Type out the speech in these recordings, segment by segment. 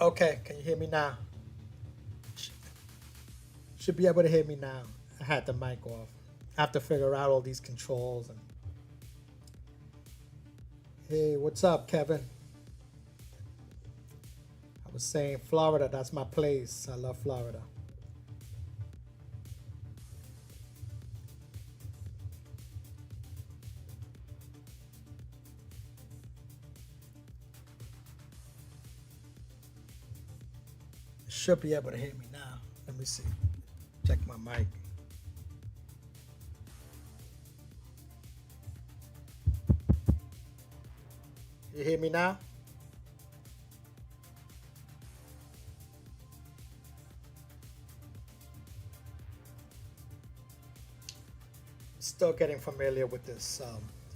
Okay, can you hear me now? Should be able to hear me now. I had the mic off. I have to figure out all these controls. And hey, what's up, Kevin? I was saying Florida, that's my place. I love Florida. Should be able to hear me now. Let me see. Check my mic. You hear me now? Still getting familiar with this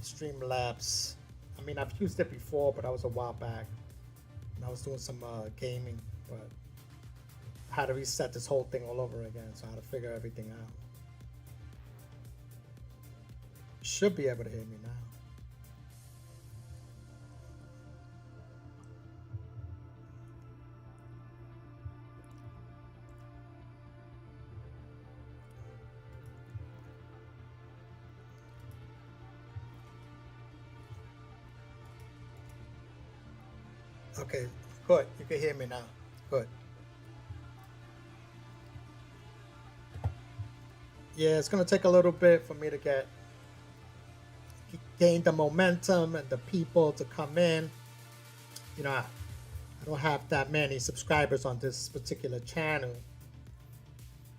Streamlabs. I mean, I've used it before, but that was a while back. And I was doing some gaming, but I had to reset this whole thing all over again, so I had to figure everything out. Should be able to hear me now. Okay, good. You can hear me now. Good. Yeah, it's gonna take a little bit for me to gain the momentum and the people to come in. You know, I don't have that many subscribers on this particular channel.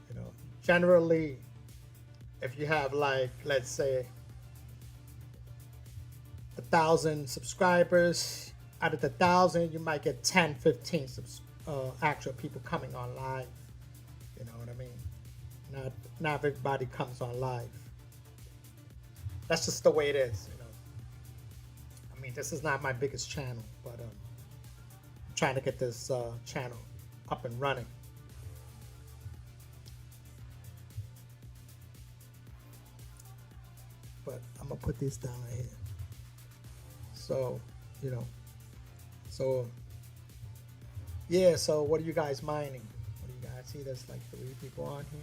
You know, generally, if you have like, let's say, 1,000 subscribers, out of the 1,000, you might get 10, 15 actual people coming on live. You know what I mean? Not everybody comes on live. That's just the way it is, you know. I mean, this is not my biggest channel, but I'm trying to get this channel up and running. But I'm gonna put these down right here. So, you know. So, yeah, so what are you guys mining? What do you guys see? There's like 3 people on here.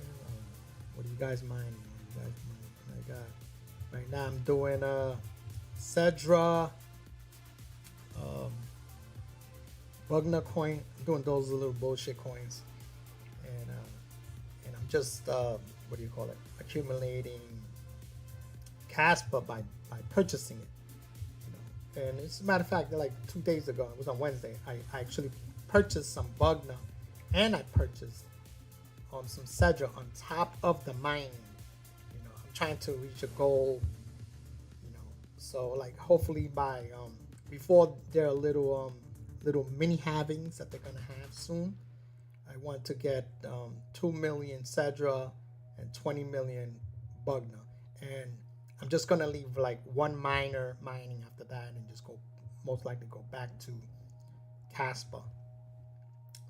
What are you guys mining? What are you guys mining? I got, right now I'm doing Cedra, Bugna coin. I'm doing those little bullshit coins. And I'm just, what do you call it? Accumulating Casper by purchasing it. And as a matter of fact, like 2 days ago, it was on Wednesday, I actually purchased some Bugna, and I purchased some Cedra on top of the mining. You know, I'm trying to reach a goal. You know, so like hopefully by before their little mini halvings that they're gonna have soon, I want to get 2 million Cedra and 20 million Bugna, and I'm just gonna leave like 1 miner mining after that, and just go most likely go back to Casper.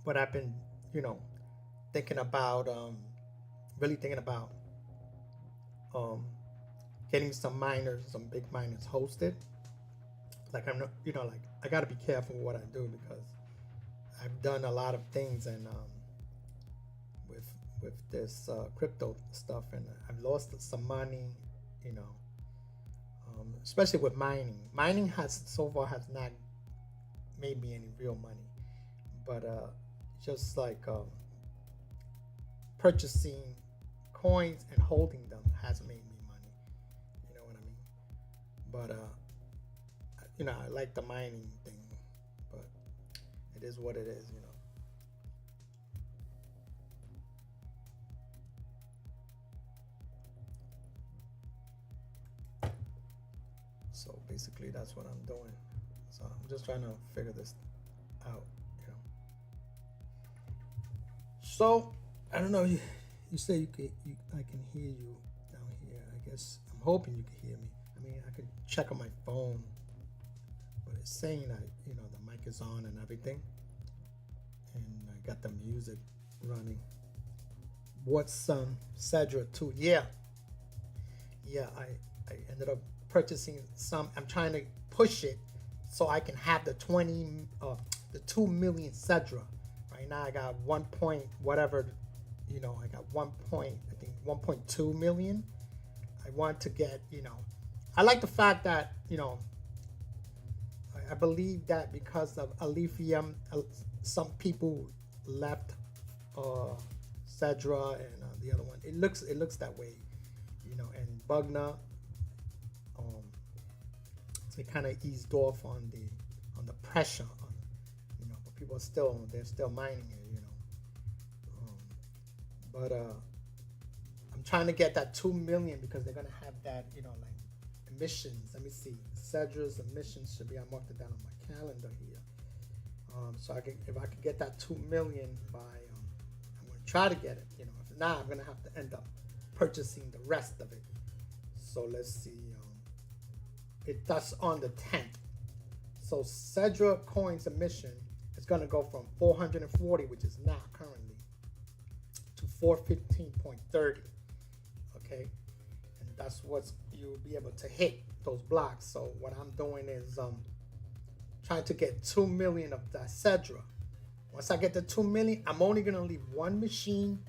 But I've been, you know, thinking about really thinking about getting some miners, some big miners hosted. Like I'm not, you know, like I gotta be careful with what I do, because I've done a lot of things and with this crypto stuff, and I've lost some money, you know. Especially with mining. Mining has so far has not made me any real money, but just like purchasing coins and holding them has made me money. You know what I mean? But you know, I like the mining thing, but it is what it is, you know. So basically that's what I'm doing. So I'm just trying to figure this out, you know. So I don't know, you say I can hear you down here. I guess I'm hoping you can hear me. I mean, I could check on my phone, but it's saying that, you know, the mic is on and everything. And I got the music running. What's Cedra 2? Yeah, I ended up purchasing some. I'm trying to push it so I can have the 2 million Cedra. Right now I got 1 point whatever, I got 1.2 million. I want to get, I like the fact that, I believe that because of Alephium, some people left Cedra and the other one. It looks that way, and Bugna, um, they kind of eased off on the pressure on, but people they're still mining it, but I'm trying to get that 2 million because they're gonna have that, like emissions. Let me see. Cedra's emissions should be. I marked it down on my calendar here. So if I could get that 2 million by, I'm gonna try to get it. If not, I'm gonna have to end up purchasing the rest of it. So let's see. That's on the 10th. So Cedra coins emission is gonna go from 440, which is now currently, to 415.30. Okay, and that's what you'll be able to hit those blocks. So what I'm doing is trying to get 2 million of that Cedra. Once I get the 2 million, I'm only gonna leave one machine,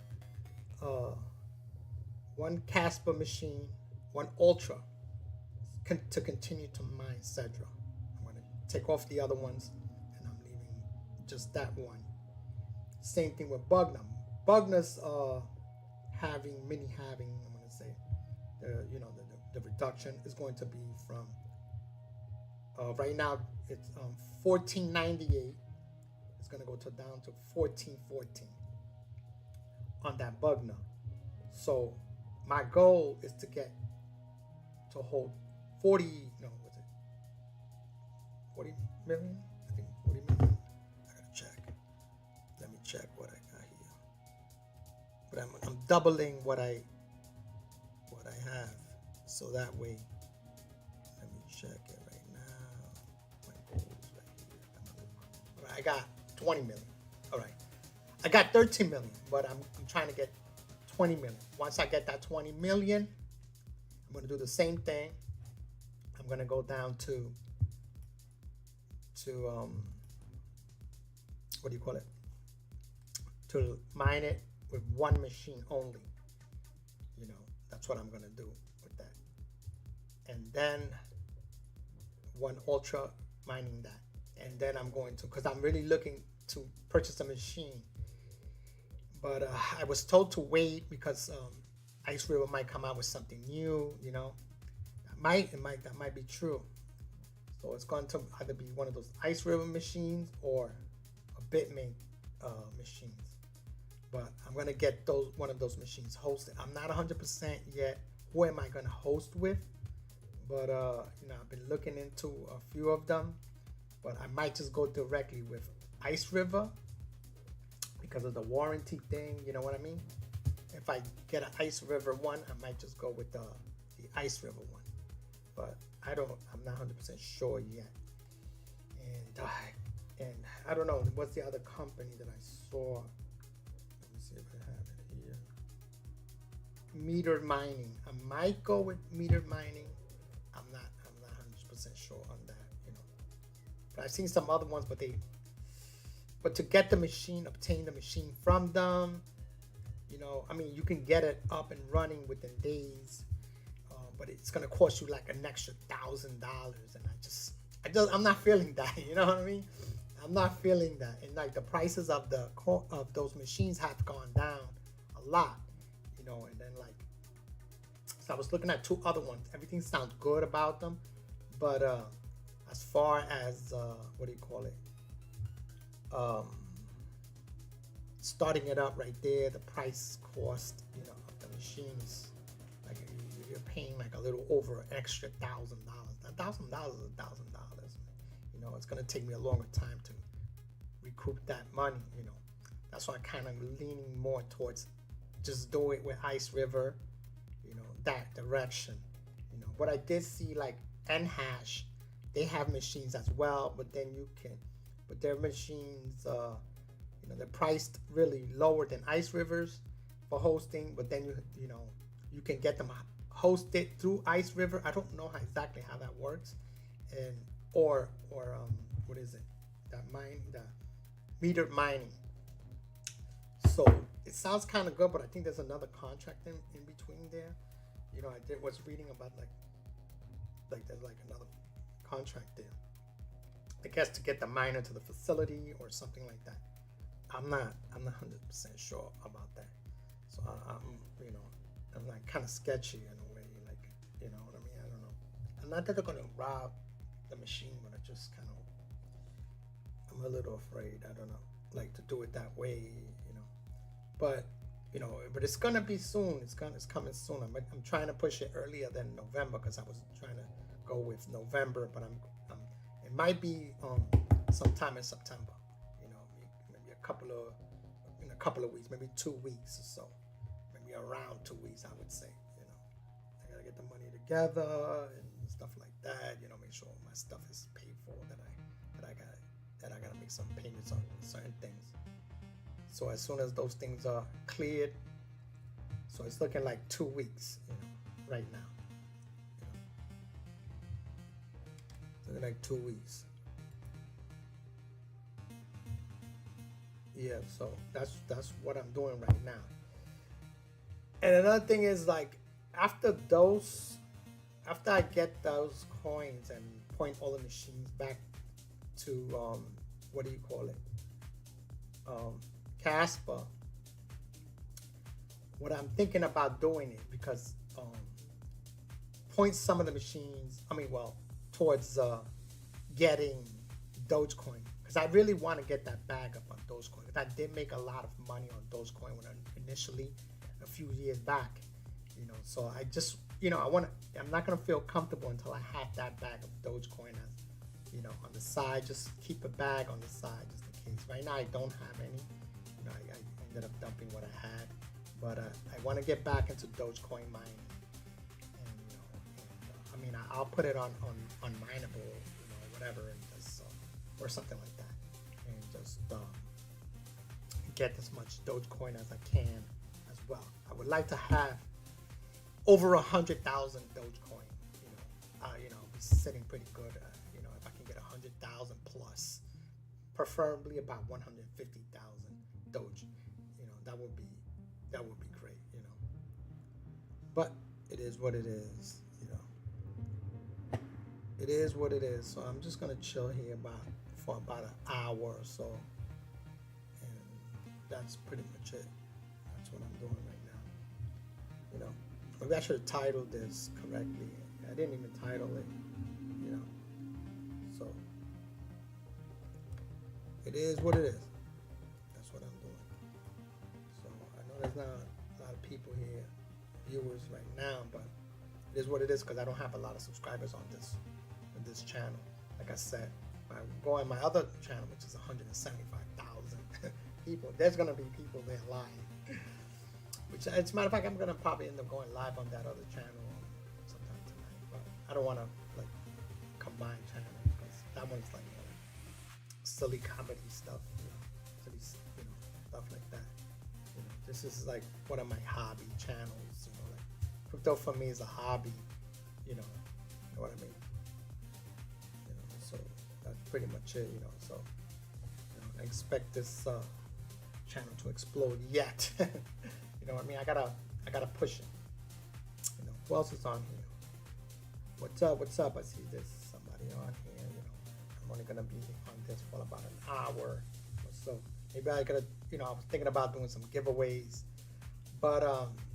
one Casper machine, one Ultra to continue to mine Cedra. I'm gonna take off the other ones, and I'm leaving just that one. Same thing with Bugna. Bugna's having, I'm gonna say, the reduction is going to be from, right now it's 1498. It's gonna go down to 1414 on that Bugna. So my goal is to get to hold 40 million? I think 40 million. I gotta check. Let me check what I got here. But I'm doubling what I have, so that way. Let me check it right now. My goals right here. All right, I got 20 million. All right, I got 13 million, but I'm trying to get 20 million. Once I get that 20 million, I'm gonna do the same thing. I'm gonna go down to what do you call it? To mine it with one machine only. That's what I'm gonna do with that. And then one Ultra mining that. And then I'm going to, because I'm really looking to purchase a machine. But I was told to wait because Ice River might come out with something new, That might be true. So it's going to either be one of those Ice River machines or a Bitmain machines. But I'm gonna get one of those machines hosted. I'm not 100% yet. Who am I gonna host with? But I've been looking into a few of them. But I might just go directly with Ice River because of the warranty thing. You know what I mean? If I get an Ice River one, I might just go with the Ice River one. But I'm not 100% sure yet. And I don't know, what's the other company that I saw? Let me see if I have it here. Metered mining. I might go with metered mining. I'm not 100% sure on that, But I've seen some other ones, but to get the machine, obtain the machine from them, you can get it up and running within days. But it's gonna cost you like an extra $1,000, and I'm not feeling that. You know what I mean? I'm not feeling that, and like the prices of those machines have gone down a lot, and then so I was looking at two other ones. Everything sounds good about them, but as far as what do you call it? Starting it up right there, the price cost, of the machines, like you're paying like a little over an extra $1,000. $1,000 is $1,000. It's gonna take me a longer time to recoup that money. That's why I'm kind of leaning more towards just do it with Ice River, that direction. But I did see like Nhash, they have machines as well, but their machines, they're priced really lower than Ice River's for hosting, but then you can get them hosted through Ice River. I don't know exactly how that works, and or what is it? The metered mining. So it sounds kind of good, but I think there's another contract in between there. Was reading about like there's like another contract there. I guess to get the miner to the facility or something like that. I'm not 100% sure about that. So I'm like kind of sketchy in a way, like, you know what I mean? I don't know. I'm not that they're gonna rob the machine, but I'm a little afraid. I don't know, like to do it that way, But but it's gonna be soon. It's coming soon. I'm trying to push it earlier than November because I was trying to go with November, but it might be sometime in September. Maybe in a couple of weeks, maybe 2 weeks or so, maybe around 2 weeks, I would say. I gotta get the money together and stuff like that. Make sure my stuff is paid for. That I gotta make some payments on certain things. So as soon as those things are cleared, so it's looking like 2 weeks, right now. It's looking like 2 weeks. Yeah, so that's what I'm doing right now. And another thing is, like, after I get those coins and point all the machines back to what do you call it? Casper. What I'm thinking about doing it because point some of the machines. Towards getting Dogecoin, because I really want to get that bag up on Dogecoin. Because I did make a lot of money on Dogecoin when initially a few years back. So I just I'm not gonna feel comfortable until I have that bag of Dogecoin as on the side. Just keep a bag on the side just in case. Right now I don't have any. I ended up dumping what I had, but I want to get back into Dogecoin mining, and I'll put it on Mineable, whatever, and just or something like that, and just get as much Dogecoin as I can as well. I would like to have over 100,000 Dogecoin. Be sitting pretty good. If I can get 100,000 plus, preferably about 150,000 Doge. That would be great. But it is what it is. It is what it is. So I'm just gonna chill here for about an hour or so, and that's pretty much it. That's what I'm doing right now. Maybe I should have titled this correctly. I didn't even title it. So it is what it is. That's what I'm doing. So I know there's not a lot of people here, viewers right now, but it is what it is because I don't have a lot of subscribers on this channel. Like I said, I go on my other channel, which is 175,000 people. There's gonna be people there live. Which, as a matter of fact, I'm gonna probably end up going live on that other channel sometime tonight. But I don't want to combine channels because that one's like silly comedy stuff, silly stuff like that. This is like one of my hobby channels. Like crypto for me is a hobby. You know what I mean. So that's pretty much it. So I expect this channel to explode yet. What I mean? I gotta push it. Who else is on here? What's up? I see there's somebody on here. I'm only gonna be on this for about an hour or so. Maybe I gotta, I was thinking about doing some giveaways, but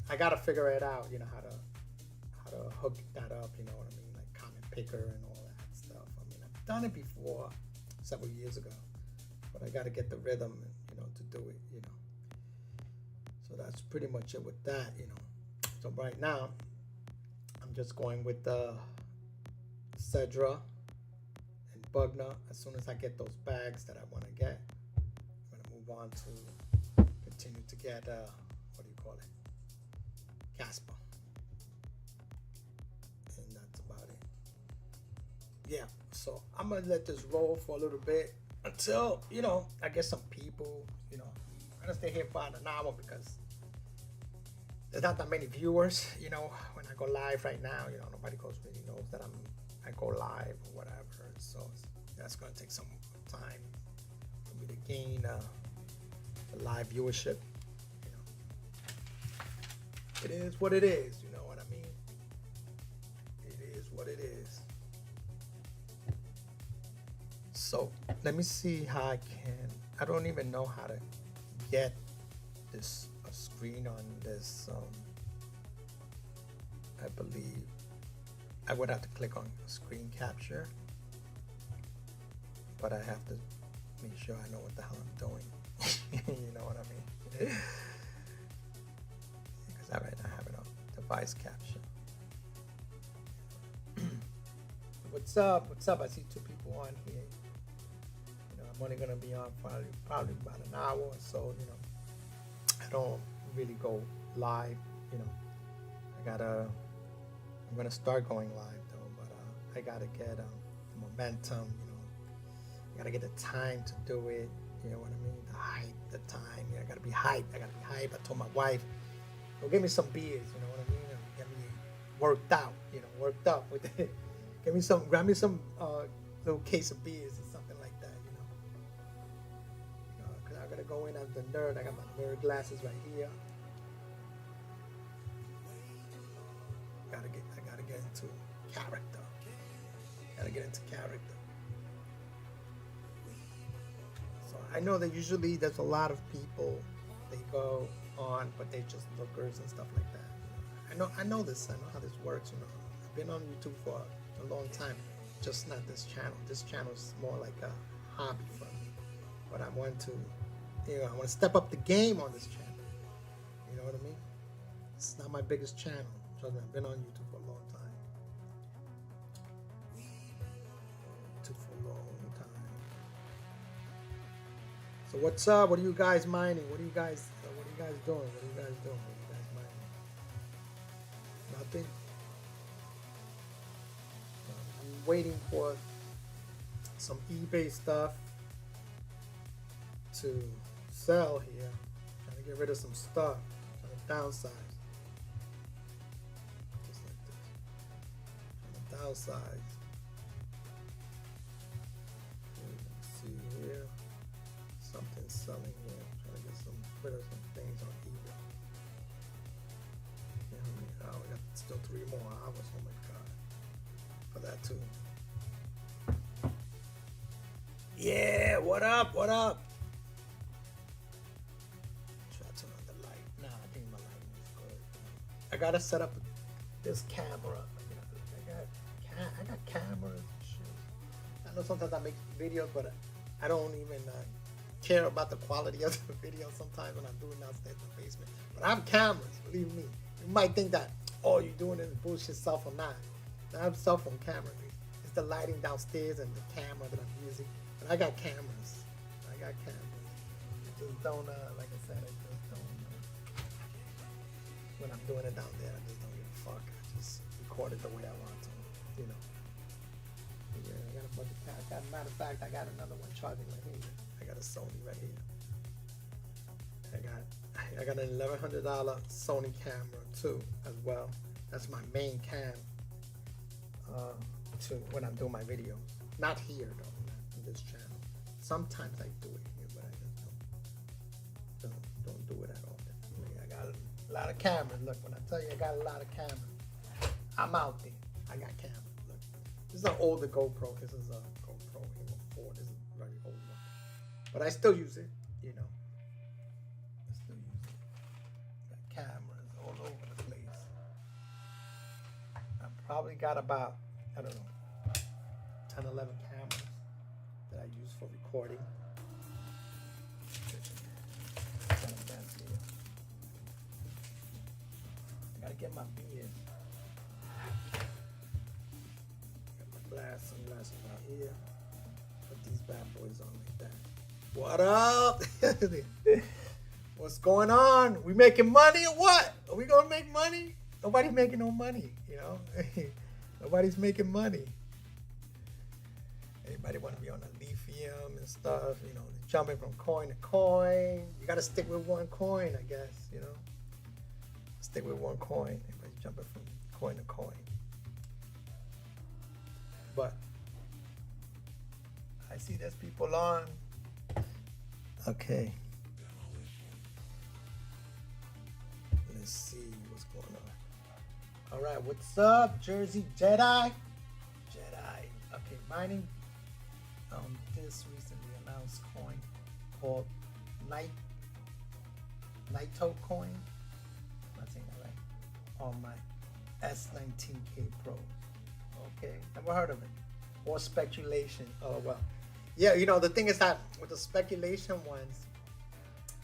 I gotta figure it out. How to hook that up. You know what I mean? Like comment picker and all that stuff. I've done it before, several years ago, but I gotta get the rhythm, to do it. So that's pretty much it with that. So right now, I'm just going with the Cedra and Bugna. As soon as I get those bags that I want to get, I'm going to move on to continue to get, Casper. And that's about it. Yeah, so I'm going to let this roll for a little bit until, I get some people, I'm going to stay here for an hour because there's not that many viewers, when I go live right now, nobody really knows that I go live or whatever. So that's going to take some time for me to gain a live viewership, It is what it is. You know what I mean? It is what it is. So let me see how I can. I don't even know how to get this a screen on this. I believe I would have to click on screen capture, but I have to make sure I know what the hell I'm doing. You know what I mean? Because I might not have enough device capture. What's up? What's up? I see 2 people on here. You know, I'm only gonna be on probably about an hour or so. You know, I don't really go live. You know, I'm gonna start going live though, but I gotta get momentum. You know, I gotta get the time to do it. You know what I mean? The hype, the time. You know, I gotta be hyped. I told my wife, "Go get me some beers." You know what I mean? Get me worked out. You know, worked up with it. Grab me some little case of beers or something like that. You know, cause I gotta go in as the nerd. I got my nerd glasses right here. I gotta get into character. Gotta get into character. So I know that usually there's a lot of people, they go on, but they just lookers and stuff like that. You know, I know this. I know how this works. You know, I've been on YouTube for a long time, just not this channel. This channel is more like a hobby for me. But I want to, you know, I want to step up the game on this channel. You know what I mean? It's not my biggest channel. Trust me, I've been on YouTube for a long time. So what's up? What are you guys mining? What are you guys doing? What are you guys mining? Nothing. I'm waiting for some eBay stuff to sell here. Trying to get rid of some stuff. Trying to downsize. Just like this. Trying to downsize. Let's see here. Something selling here. Trying to get rid of some things on eBay. Yeah, we got still 3 more hours. Oh my god. For that too. Yeah, what up? What up? Try to turn on the light. Nah, I think my lighting is good. I gotta set up this camera. I got cameras and shit. I know sometimes I make videos, but I don't even care about the quality of the video sometimes when I'm doing downstairs in the basement. But I have cameras, believe me. You might think that, oh, you're doing this bullshit cell phone. Nah, I have cell phone camera. It's the lighting downstairs and the camera that I'm using. But I got cameras. I just don't, like I said, I just don't, when I'm doing it down there, I just don't give a fuck. I just record it the way I want to, you know. Yeah, I got a bunch of cameras. Matter of fact, I got another one charging right here. I got a Sony right here. I got an $1,100 Sony camera too, as well. That's my main cam to when I'm doing my videos. Not here though, not in this channel. Sometimes I do it here, but I just don't do it at all. I got a lot of cameras. Look, when I tell you I got a lot of cameras, I'm out there. I got cameras. Look, this is an older GoPro. This is a GoPro Hero 4. This is a very old one. But I still use it, you know. I still use it. Got cameras all over the place. I probably got about, I don't know, 10, 11 cameras that I use for recording. Kind of mess here. I gotta get my beard. Got my sunglasses right here. Put these bad boys on like that. What up? What's going on? We making money or what? Are we gonna make money? Nobody's making no money, you know? Nobody's making money. Everybody wanna be on the lithium and stuff, you know, jumping from coin to coin. You gotta stick with one coin, I guess, you know? Stick with one coin. Everybody's jumping from coin to coin. But I see there's people on. Okay. Let's see what's going All right, what's up, Jersey Jedi? Jedi. Okay, mining this recently announced coin called Night Nito coin. I'm not saying that right. On my S19K Pro. Okay, never heard of it. Or speculation. Oh well. Yeah, the thing is that with the speculation ones,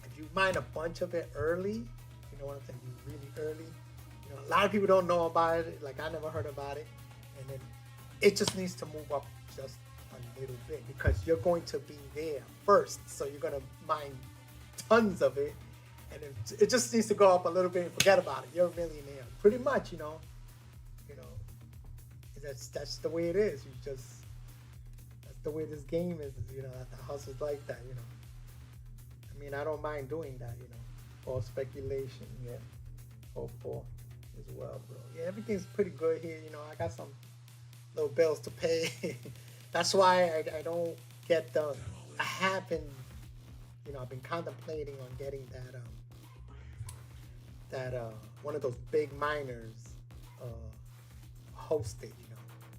if you mine a bunch of it early, you know what I'm saying, really early. A lot of people don't know about it. Like I never heard about it, and then it just needs to move up just a little bit because you're going to be there first. So you're gonna mine tons of it, and it just needs to go up a little bit and forget about it. You're a millionaire, pretty much. That's the way it is. That's the way this game is. The hustle's like that. I mean, I don't mind doing that. All speculation. Yeah, for as well, bro. Yeah, everything's pretty good here. I got some little bills to pay. That's why I don't get the. I have been, I've been contemplating on getting that one of those big miners hosted.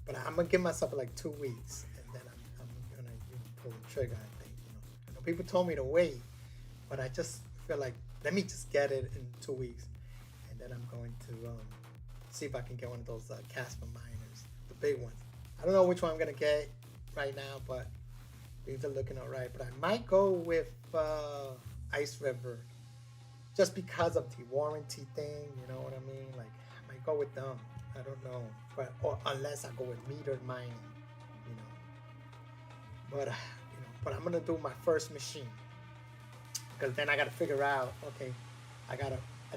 But I'm gonna give myself like 2 weeks, and then I'm gonna pull the trigger. I think. I know people told me to wait, but I just feel like let me just get it in 2 weeks. And then I'm going to see if I can get one of those Casper miners, the big ones. I don't know which one I'm gonna get right now, but these are looking all right. But I might go with Ice River, just because of the warranty thing. You know what I mean? Like I might go with them. I don't know, or unless I go with metered mining, But but I'm gonna do my first machine because then I gotta figure out. Okay, I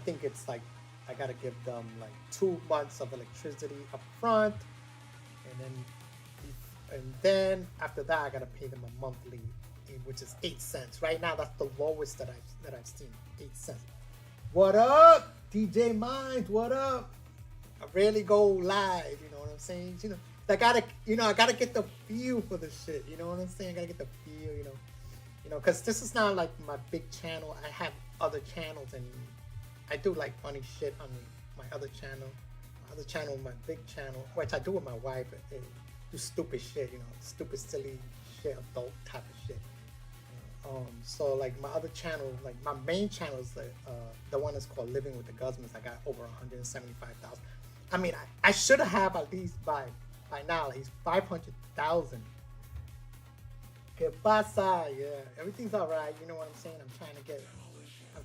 think it's like I gotta give them like 2 months of electricity up front, and then after that I gotta pay them a monthly, which is 8 cents. Right now that's the lowest that I've seen, 8 cents. What up, DJ Minds? What up? I rarely go live, you know what I'm saying? I gotta get the feel for the shit, you know what I'm saying? I gotta get the feel, because this is not like my big channel. I have other channels and I do like funny shit on my other channel. My big channel, which I do with my wife, do stupid shit, stupid, silly shit, adult type of shit. So like my other channel, like my main channel is the one that's called Living with the Guzmans. I got over 175,000. I mean, I should have at least by now at least 500,000. Que pasa? Yeah, everything's all right. You know what I'm saying? I'm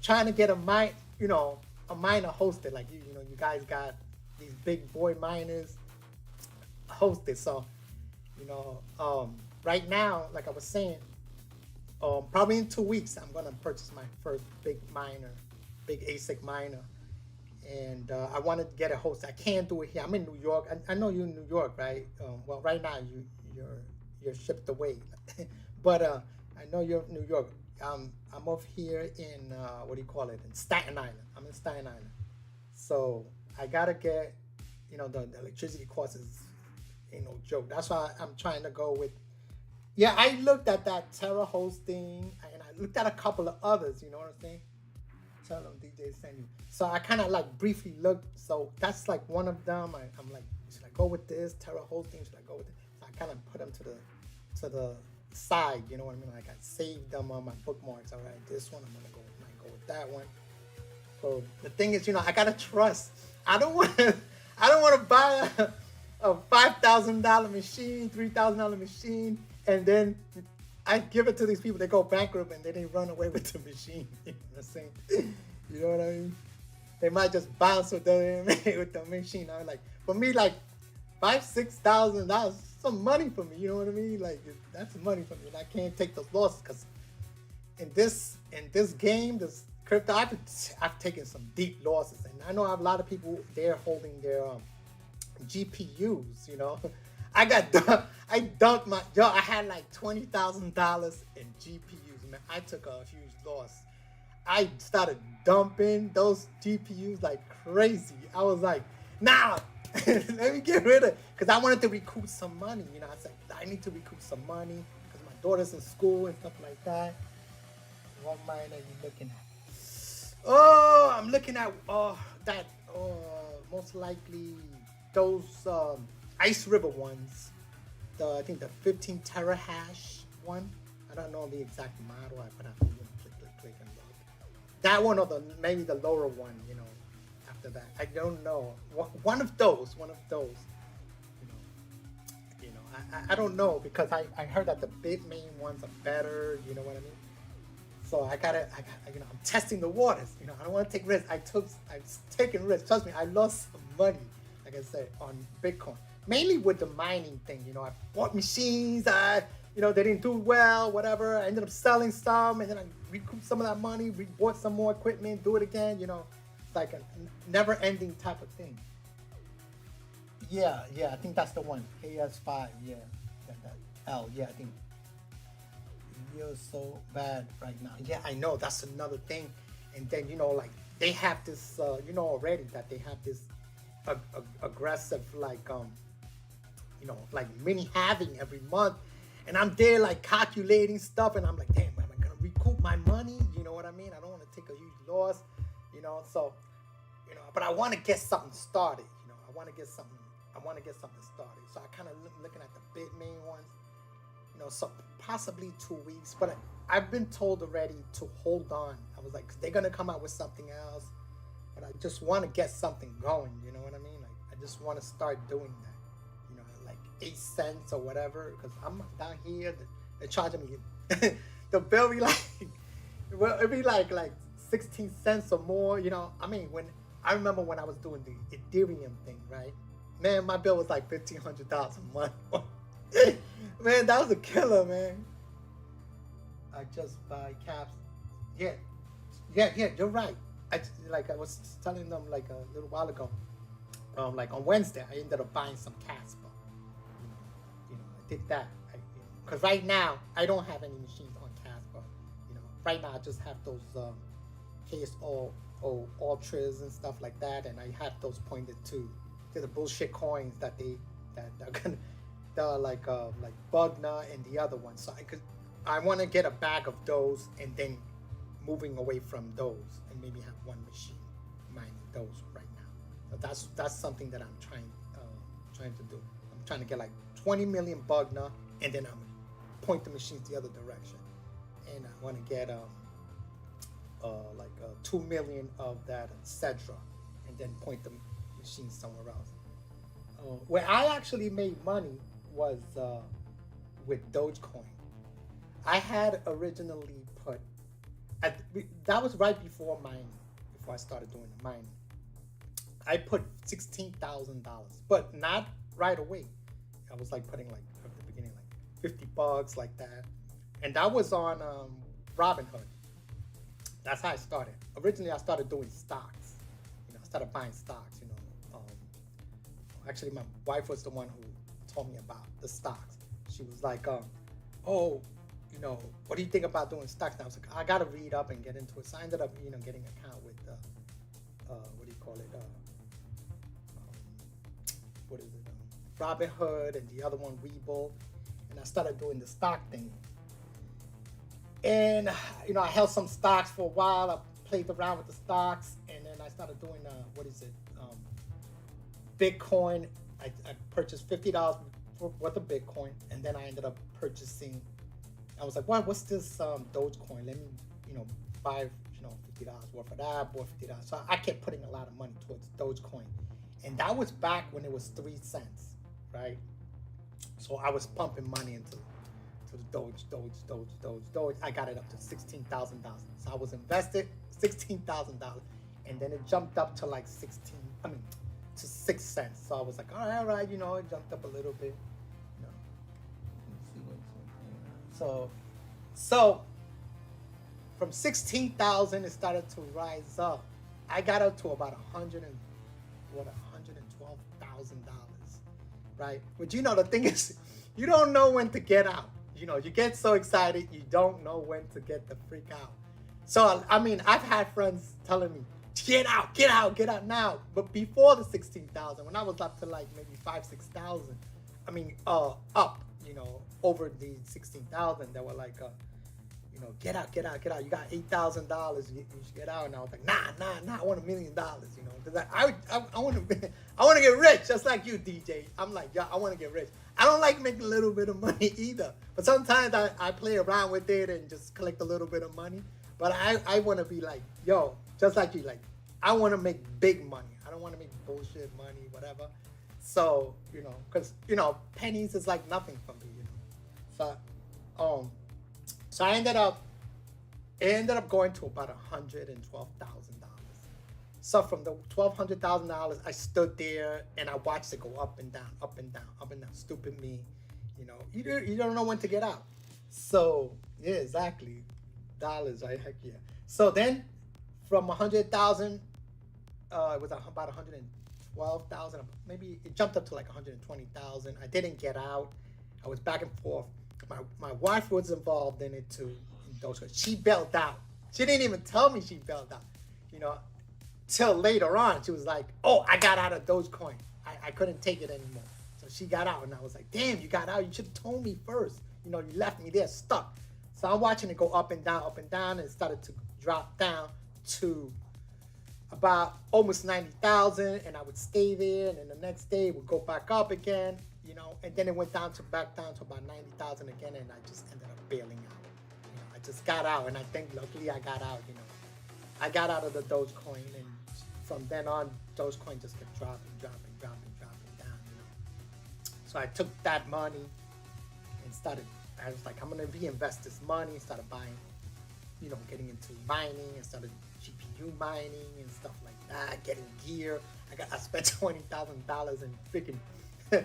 trying to get a miner hosted. Like you guys got these big boy miners hosted. So, right now, like I was saying, probably in 2 weeks, I'm gonna purchase my first big ASIC miner. And I wanted to get a host. I can't do it here. I'm in New York. I know you're in New York, right? Well, right now you're shipped away, but I know you're in New York. I'm over here in in Staten Island. I'm in Staten Island, so I gotta get the electricity cost is ain't no joke. That's why I'm trying to go with. Yeah, I looked at that Terra hosting, and I looked at a couple of others. You know what I'm saying? Tell them DJ send you. So I kind of like briefly looked. So that's like one of them. I'm like, should I go with this Terra hosting? Should I go with it? So I kind of put them to the side. You know what I mean? Like I saved them on my bookmarks. All right, this one I'm gonna might go with that one. So the thing is, I gotta trust. I don't want to buy a $5,000 machine, $3,000 machine, and then I give it to these people. They go bankrupt and then they run away with the machine. You know what I'm saying? You know what I mean? They might just bounce with the machine. I'm like, for me, like $5,000-$6,000, some money for me. You know what I mean? Like that's money for me, and I can't take those losses because in this game, this crypto, I've taken some deep losses, and I know I have a lot of people there holding their GPUs. I dumped I had like $20,000 in GPUs, man. I took a huge loss. I started dumping those GPUs like crazy. I was like, nah, let me get rid of it. Because I wanted to recoup some money. I said, I need to recoup some money because my daughter's in school and stuff like that. What mine are you looking at? Oh, I'm looking at that most likely those Ice River ones. I think the 15 terahash one. I don't know the exact model. I put have to click and look. That one or maybe the lower one. After that, I don't know. One of those. I don't know because I heard that the Bitmain ones are better. You know what I mean? So I got I'm testing the waters. I don't want to take risks. I've taken risks. Trust me, I lost some money, like I said, on Bitcoin. Mainly with the mining thing. I bought machines. They didn't do well, whatever. I ended up selling some, and then I recouped some of that money, bought some more equipment, do it again. It's like a never-ending type of thing. Yeah, I think that's the one. KS5, yeah. That L, yeah, I think. You're so bad right now. Yeah, I know. That's another thing. And then, they have this, already that they have this aggressive, like mini halving every month. And I'm there, like, calculating stuff. And I'm like, damn, am I going to recoup my money? You know what I mean? I don't want to take a huge loss, So, but I want to get something started. I want to get something started. So I kind of looking at the Bitmain ones. So possibly 2 weeks, but I've been told already to hold on. I was like, they're gonna come out with something else, but I just want to get something going. You know what I mean? Like, I just want to start doing that. Like 8 cents or whatever, because I'm down here. They're charging me. The bill be like, well, it'd be like 16 cents or more. When I remember when I was doing the Ethereum thing, right? Man, my bill was like $1,500 a month. Man, that was a killer, man. I just buy caps. Yeah, you're right. I was telling them like a little while ago. Like on Wednesday, I ended up buying some Casper. I did that. Because right now, I don't have any machines on Casper. Right now I just have those KSO Ultras and stuff like that, and I have those pointed to the bullshit coins that are gonna. Like Bugna and the other one. So I want to get a bag of those and then moving away from those and maybe have one machine mining those right now. So that's something that I'm trying to do. I'm trying to get like 20 million Bugna and then I'm gonna point the machines the other direction. And I want to get 2 million of that Cedra and then point the machines somewhere else. Where I actually made money was with Dogecoin. I had originally put, that was right before I started doing the mining. I put $16,000, but not right away. I was like putting like at the beginning like $50 like that, and that was on Robinhood. That's how I started. Originally, I started doing stocks. I started buying stocks. Actually, my wife was the one who told me about the stocks. She was like, what do you think about doing stocks? And I was like, I gotta read up and get into it. So I ended up, getting an account with, Robinhood and the other one, Webull. And I started doing the stock thing. And, I held some stocks for a while. I played around with the stocks. And then I started doing, Bitcoin. I purchased $50 worth of Bitcoin, and then I ended up purchasing. I was like, what's this Dogecoin? Let me, buy, $50 worth of that, bought $50. So I kept putting a lot of money towards Dogecoin, and that was back when it was 3 cents, right? So I was pumping money into the Doge. I got it up to $16,000. So I was invested $16,000, and then it jumped up to like to 6 cents. So I was like, all right, it jumped up a little bit. So from 16,000, it started to rise up. I got up to about $112,000, right? But the thing is, you don't know when to get out. You get so excited, you don't know when to get the freak out. So I've had friends telling me, get out now. But before the 16,000, when I was up to like maybe 5,000-6,000, up, over the 16,000, they were like, You know, get out, get out, get out. You got $8,000. You should get out. And I was like, nah. I want $1 million. You know, because I want to I want to get rich, just like you, DJ. I'm like, yeah, I want to get rich. I don't like making a little bit of money either. But sometimes I play around with it and just collect a little bit of money. But I want to be like, yo, just like you, like, I want to make big money. I don't want to make bullshit money, whatever. So, you know, because, you know, pennies is like nothing for me, you know. So I ended up going to about $112,000. So from the $1,200,000, I stood there and I watched it go up and down, up and down, up and down. Stupid me, you know. You don't know when to get out. So yeah, exactly, dollars. I heck yeah. So then, from 100,000, it was about 112,000. Maybe it jumped up to like 120,000. I didn't get out. I was back and forth. My wife was involved in it too. In Dogecoin. She bailed out. She didn't even tell me she bailed out. You know, till later on, she was like, "Oh, I got out of Dogecoin. I couldn't take it anymore." So she got out, and I was like, "Damn, you got out. You should have told me first. You know, you left me there stuck." So I'm watching it go up and down, and it started to drop down to about almost 90,000, and I would stay there, and then the next day it would go back up again, you know, and then it went back down to about 90,000 again, and I just ended up bailing out. You know, I just got out, and I think luckily I got out, you know. I got out of the Dogecoin, and from then on, Dogecoin just kept dropping down, you know. So I took that money and I was like, I'm gonna reinvest this money, started buying, you know, getting into mining and started GPU mining and stuff like that, getting gear. I spent $20,000 in freaking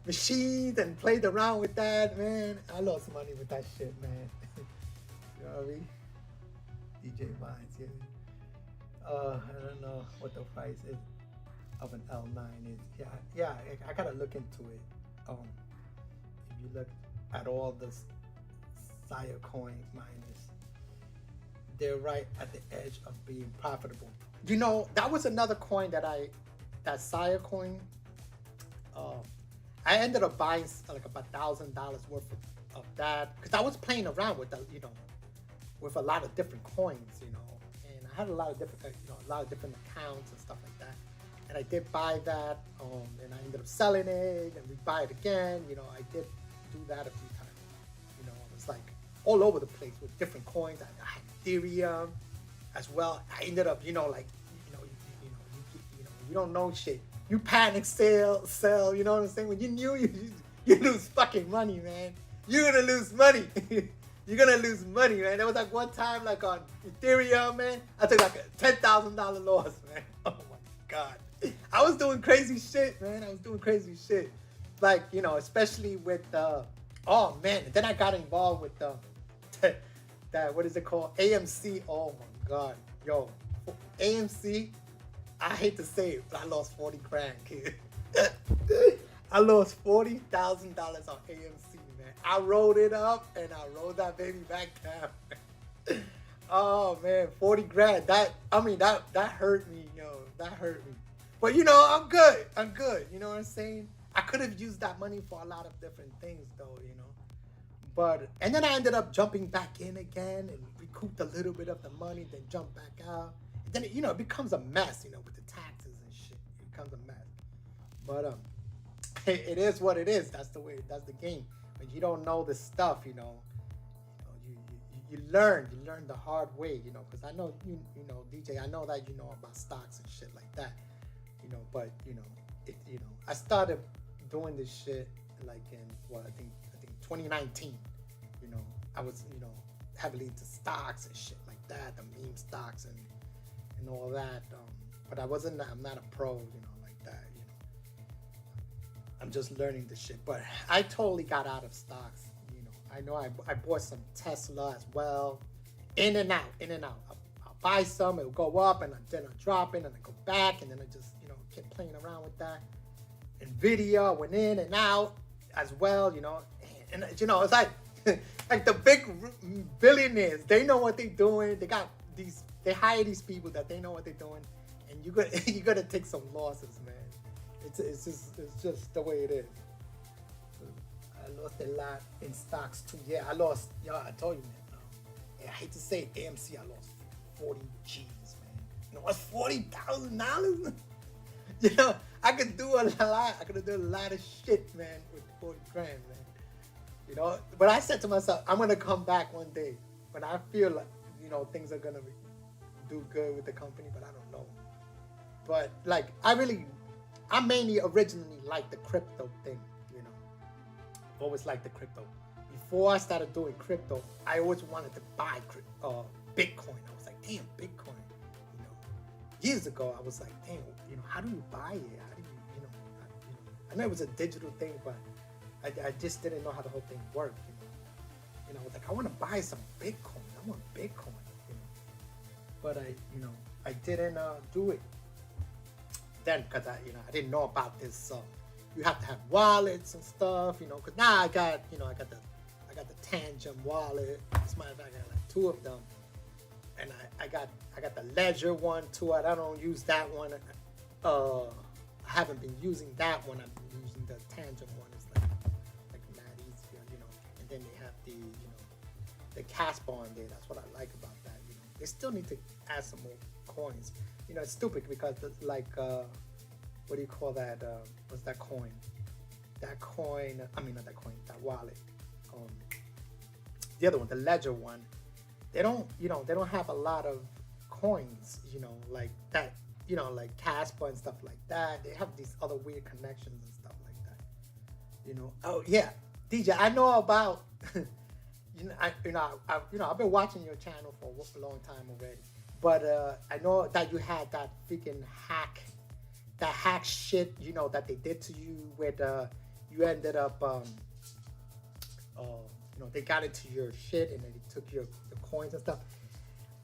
machines and played around with that, man. I lost money with that shit, man. You know what I mean? DJ Mines, yeah. I don't know what the price is of an L9 is. Yeah, I gotta look into it. If you look at all the Sia coin miners, they're right at the edge of being profitable. You know, that was another coin that Sia coin. I ended up buying like about $1,000 worth of that because I was playing around with you know, with a lot of different coins, you know, and I had a lot of different, you know, a lot of different accounts and stuff like that. And I did buy that, and I ended up selling it, and we buy it again. You know, I did do that a few times. You know, it was like all over the place with different coins. I had Ethereum as well. I ended up, you know, like, you don't know shit. You panic sell, you know what I'm saying? When you knew you lose fucking money, man. You're gonna lose money. You're gonna lose money, man. There was like one time, like on Ethereum, man, I took like a $10,000 loss, man. Oh my God. I was doing crazy shit, man. I was doing crazy shit. Like, you know, especially with, oh man. And then I got involved with that, what is it called? AMC. Oh my God. Yo, AMC. I hate to say it, but I lost 40 grand, kid. I lost $40,000 on AMC, man. I rolled it up and I rolled that baby back down. Oh man, 40 grand. That hurt me, yo. That hurt me. But you know, I'm good. You know what I'm saying? I could have used that money for a lot of different things though, you know. But and then I ended up jumping back in again and recouped a little bit of the money, then jumped back out. And then it becomes a mess, you know, with the taxes and shit. It becomes a mess. But it is what it is. That's the game. When you don't know this stuff, you learn the hard way, you know, because I know you know, DJ, I know that you know about stocks and shit like that, you know, but you know, I started doing this shit like in I think 2019, you know. I was, you know, heavily into stocks and shit like that, the meme stocks and all that, but I'm not a pro, you know, like that, you know. I'm just learning the shit, but I totally got out of stocks, you know. I know I bought some Tesla as well, in and out. I'll buy some, it'll go up, and then I'll drop it, and I go back, and then I just, you know, kept playing around with that. Nvidia went in and out as well, you know, and you know, it's like like the big billionaires, they know what they're doing. They hire these people that they know what they're doing, and you gotta take some losses, man. It's just the way it is. I lost a lot in stocks too. Yeah, I told you, man. And I hate to say it, AMC, I lost 40 G's, man. You know, what's $40,000? You know, I could do a lot. I could do a lot of shit, man, with 40 grand, man. You know, but I said to myself, I'm gonna come back one day when I feel like, you know, things are gonna do good with the company, but I don't know. But like, I mainly originally liked the crypto thing, you know. Always liked the crypto. Before I started doing crypto, I always wanted to buy Bitcoin. I was like, damn, Bitcoin. You know, years ago, I was like, damn, you know, how do you buy it? How do you, I know it was a digital thing, but I just didn't know how the whole thing worked. You know, I was like, I want to buy some Bitcoin. I want Bitcoin. You know, but I didn't do it then because I didn't know about this. You have to have wallets and stuff. You know, because now I got the Tangent wallet. As a matter of fact, I got like 2 of them, and I got the Ledger one too. I don't use that one. I haven't been using that one. I've been using the Tangent one. It's like mad easier, you know. And then they have the Casper on there. That's what I like about that. You know, they still need to add some more coins. You know, it's stupid because like what do you call that? What's that coin? That coin. I mean, not that coin. That wallet. The other one, the Ledger one, they don't have a lot of coins, you know, like that, you know, like Casper and stuff like that. They have these other weird connections and stuff like that, you know. Oh yeah, DJ, I know about, I've been watching your channel for a long time already, but I know that you had that freaking hack shit, you know, that they did to you, where you ended up, you know, they got into your shit and then they took the coins and stuff.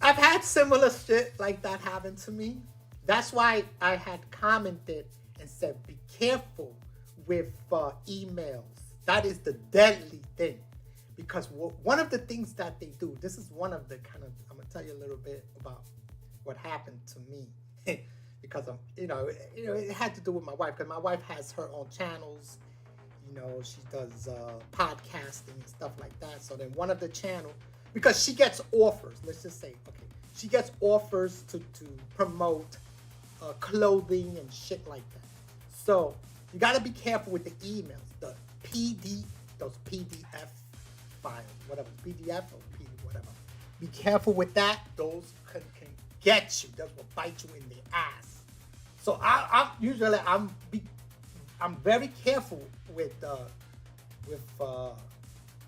I've had similar shit like that happen to me. That's why I had commented and said, be careful with emails. That is the deadly thing. Because one of the things that they do, this is one of the I'm going to tell you a little bit about what happened to me. Because, it had to do with my wife. Because my wife has her own channels. You know, she does podcasting and stuff like that. So then one of the channel, because she gets offers, let's just say, okay, she gets offers to promote clothing and shit like that. So you got to be careful with the emails, those PDF files, whatever, PDF or PD, whatever. Be careful with that. Those can get you. Those will bite you in the ass. So I'm very careful with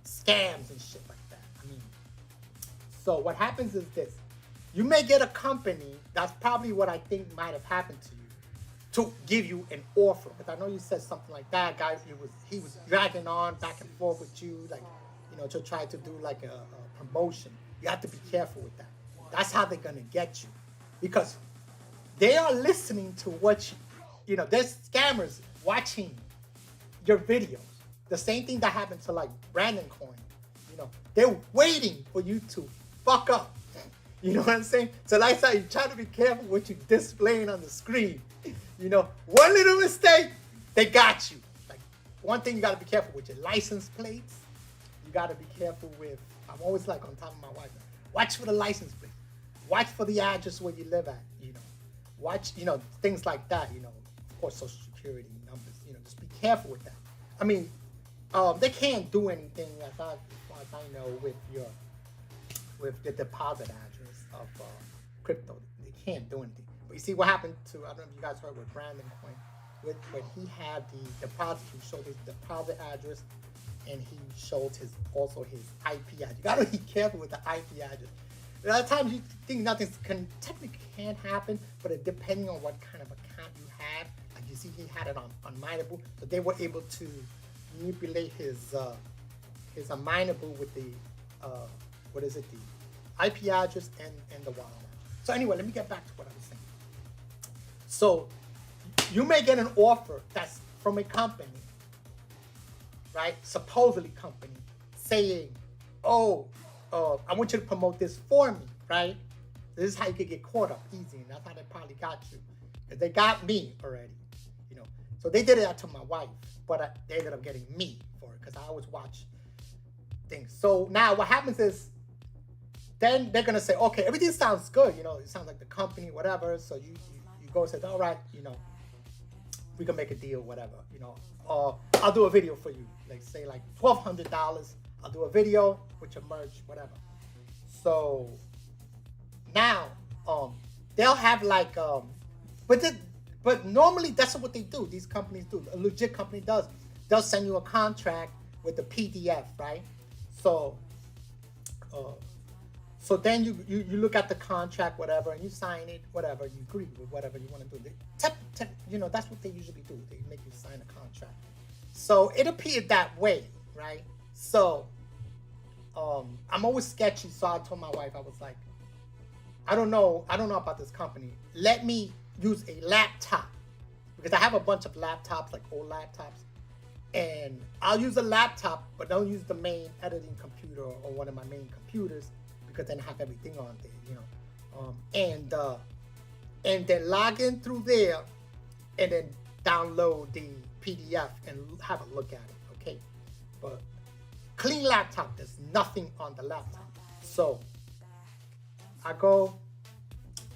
scams and shit like that. I mean, so what happens is this: you may get a company. That's probably what I think might have happened to you, to give you an offer. Because I know you said something like that, guys. He was dragging on back and forth with you, like, you know, to try to do like a promotion. You have to be careful with that. That's how they're gonna get you, because they are listening to what you know. There's scammers watching your videos. The same thing that happened to like Brandon Coin. You know, they're waiting for you to fuck up. You know what I'm saying? So like I said, you try to be careful what you're displaying on the screen. You know, one little mistake, they got you. Like, one thing you gotta be careful with your license plates. You gotta be careful with, I'm always like on top of my wife. Watch for the license plate. Watch for the address where you live at, you know. Watch, you know, things like that, you know. Of course, social security numbers, you know, just be careful with that. I mean, they can't do anything, as far as I know, with the deposit address of crypto. They can't do anything. But you see what happened to, I don't know if you guys heard with Brandon Coin, when he had the deposit, he showed his deposit address, and he showed his IP address. You gotta be careful with the IP address. A lot of times you think nothing technically can't happen, but it depending on what kind of account you have. Like you see, he had it on Mineable, so they were able to manipulate his Mineable with the the IP address and the wallet. So anyway, let me get back to what I was saying. So you may get an offer that's from a company, right? Supposedly company, saying, I want you to promote this for me, right? This is how you could get caught up easy, and that's how they probably got you. Because they got me already, you know. So they did that to my wife, but they ended up getting me for it, because I always watch things. So now what happens is, then they're gonna say, okay, everything sounds good, it sounds like the company, whatever. So you go and say, all right, we can make a deal, whatever, or I'll do a video for you, like say like $1,200. I'll do a video with your merch, whatever. So now, they'll have like, but normally that's what they do. These companies do. A legit company does. They'll send you a contract with the PDF, right? So, so then you look at the contract, whatever, and you sign it, whatever. You agree with whatever you want to do. That's what they usually do. They make you sign a contract. So it appeared that way, right? So, I'm always sketchy. So I told my wife, I was like, I don't know about this company. Let me use a laptop, because I have a bunch of laptops, like old laptops, and I'll use a laptop, but don't use the main editing computer or one of my main computers, because then I have everything on there, and then log in through there, and then download the PDF and have a look at it, okay? But clean laptop, there's nothing on the laptop. So I go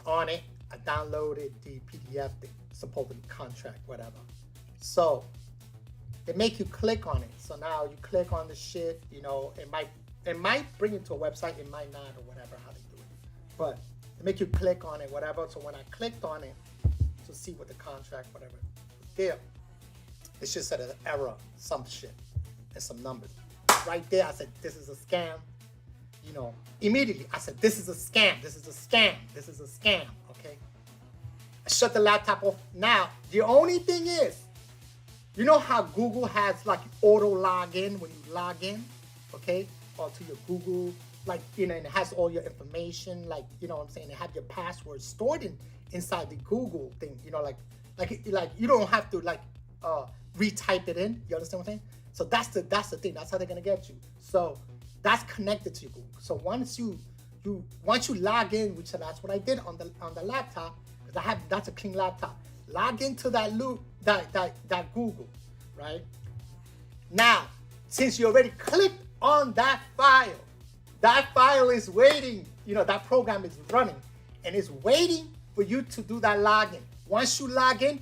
on it, I downloaded the PDF, the supposedly contract, whatever. So they make you click on it. So now you click on the shit, it might bring you to a website, it might not, or whatever, how they do it. But they make you click on it, whatever. So when I clicked on it to see what the contract, whatever, was there, it just said an error, some shit, and some numbers. Right there, I said, this is a scam. Immediately, I said, this is a scam, this is a scam, this is a scam, okay? I shut the laptop off. Now, the only thing is, you know how Google has like auto login when you log in, okay? Or to your Google, like, and it has all your information, like, you know what I'm saying? They have your password stored inside the Google thing, like you don't have to like retype it in, you understand what I'm saying? So that's the thing, that's how they're gonna get you. So that's connected to Google. So once you log in, which that's what I did on the laptop, because that's a clean laptop. Log into that Google, right? Now, since you already clicked on that file is waiting. That program is running, and it's waiting for you to do that login. Once you log in,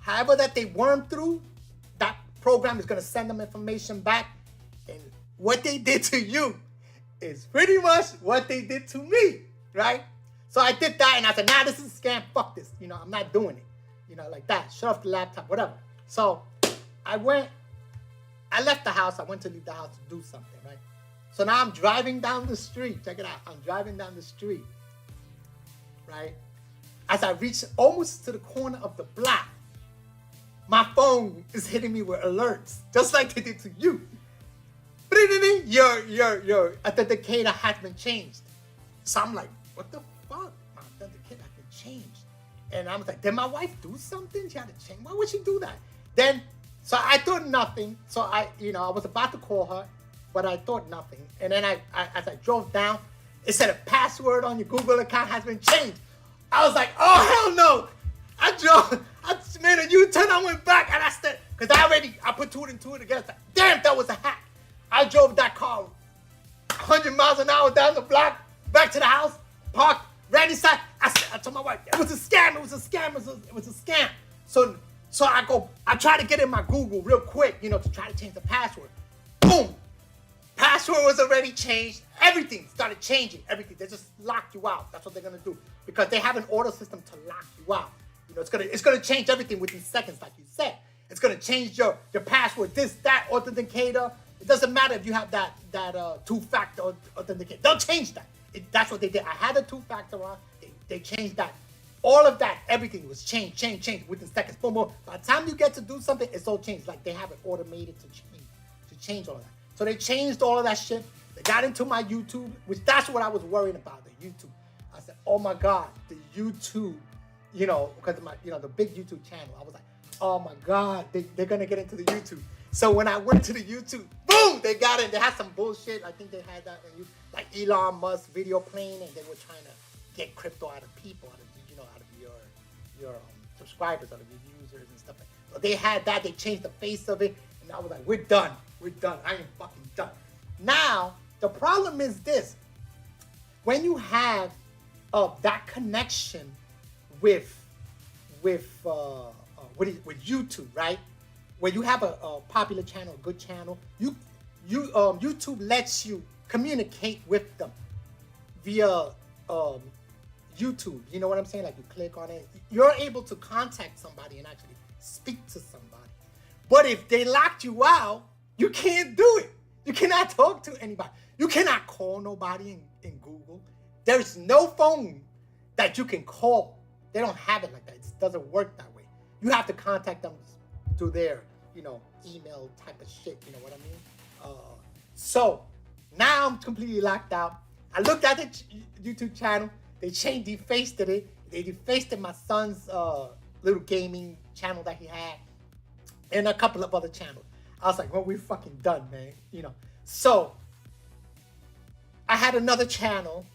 however that they worm through, that program is gonna send them information back. And what they did to you is pretty much what they did to me, right? So I did that, and I said, nah, this is a scam, fuck this. I'm not doing it. Like that, shut off the laptop, whatever. So I left the house, I went to leave the house to do something, right? So now I'm driving down the street, check it out. I'm driving down the street, right? As I reach almost to the corner of the block, my phone is hitting me with alerts, just like they did to you. Your authenticator has been changed. So I'm like, what the fuck? My authenticator has been changed. And I was like, did my wife do something? She had to change. Why would she do that? Then, so I thought nothing. So I was about to call her, but I thought nothing. And then as I drove down, it said a password on your Google account has been changed. I was like, oh, hell no. I made a U-turn, I went back, and I said, because I put two and two together. Like, damn, that was a hack. I drove that car 100 miles an hour down the block, back to the house, parked, ran inside. I told my wife, it was a scam, it was a scam, it was a scam. So I try to get in my Google real quick, to try to change the password. Boom! Password was already changed. Everything started changing. Everything. They just locked you out. That's what they're gonna do, because they have an auto system to lock you out. It's gonna change everything within seconds, like you said. It's gonna change your password, this, that, authenticator. It doesn't matter if you have that two-factor authenticator. They'll change that. That's what they did. I had a two-factor on. They changed that. All of that, everything was changed within seconds. Boom, boom. By the time you get to do something, it's all changed. Like they have it automated to change all of that. So they changed all of that shit. They got into my YouTube, which that's what I was worried about, the YouTube. I said, oh my God, the YouTube, because of my, the big YouTube channel. I was like, oh my God, they're gonna get into the YouTube. So when I went to the YouTube, boom, they got it. They had some bullshit. I think they had that, like Elon Musk video playing, and they were trying to get crypto out of people, out of your subscribers, out of your users and stuff like that. So they had that. They changed the face of it, and I was like, we're done. I ain't fucking done. Now the problem is this: when you have that connection with with YouTube, right? When you have a popular channel, a good channel, YouTube lets you communicate with them via um, YouTube. You know what I'm saying? Like you click on it, you're able to contact somebody and actually speak to somebody. But if they locked you out, you can't do it. You cannot talk to anybody. You cannot call nobody in Google. There's no phone that you can call. They don't have it like that. It doesn't work that way. You have to contact them through their, email type of shit. You know what I mean? So now I'm completely locked out. I looked at the YouTube channel. They defaced it. They defaced my son's little gaming channel that he had, and a couple of other channels. I was like, well, we're fucking done, man. So I had another channel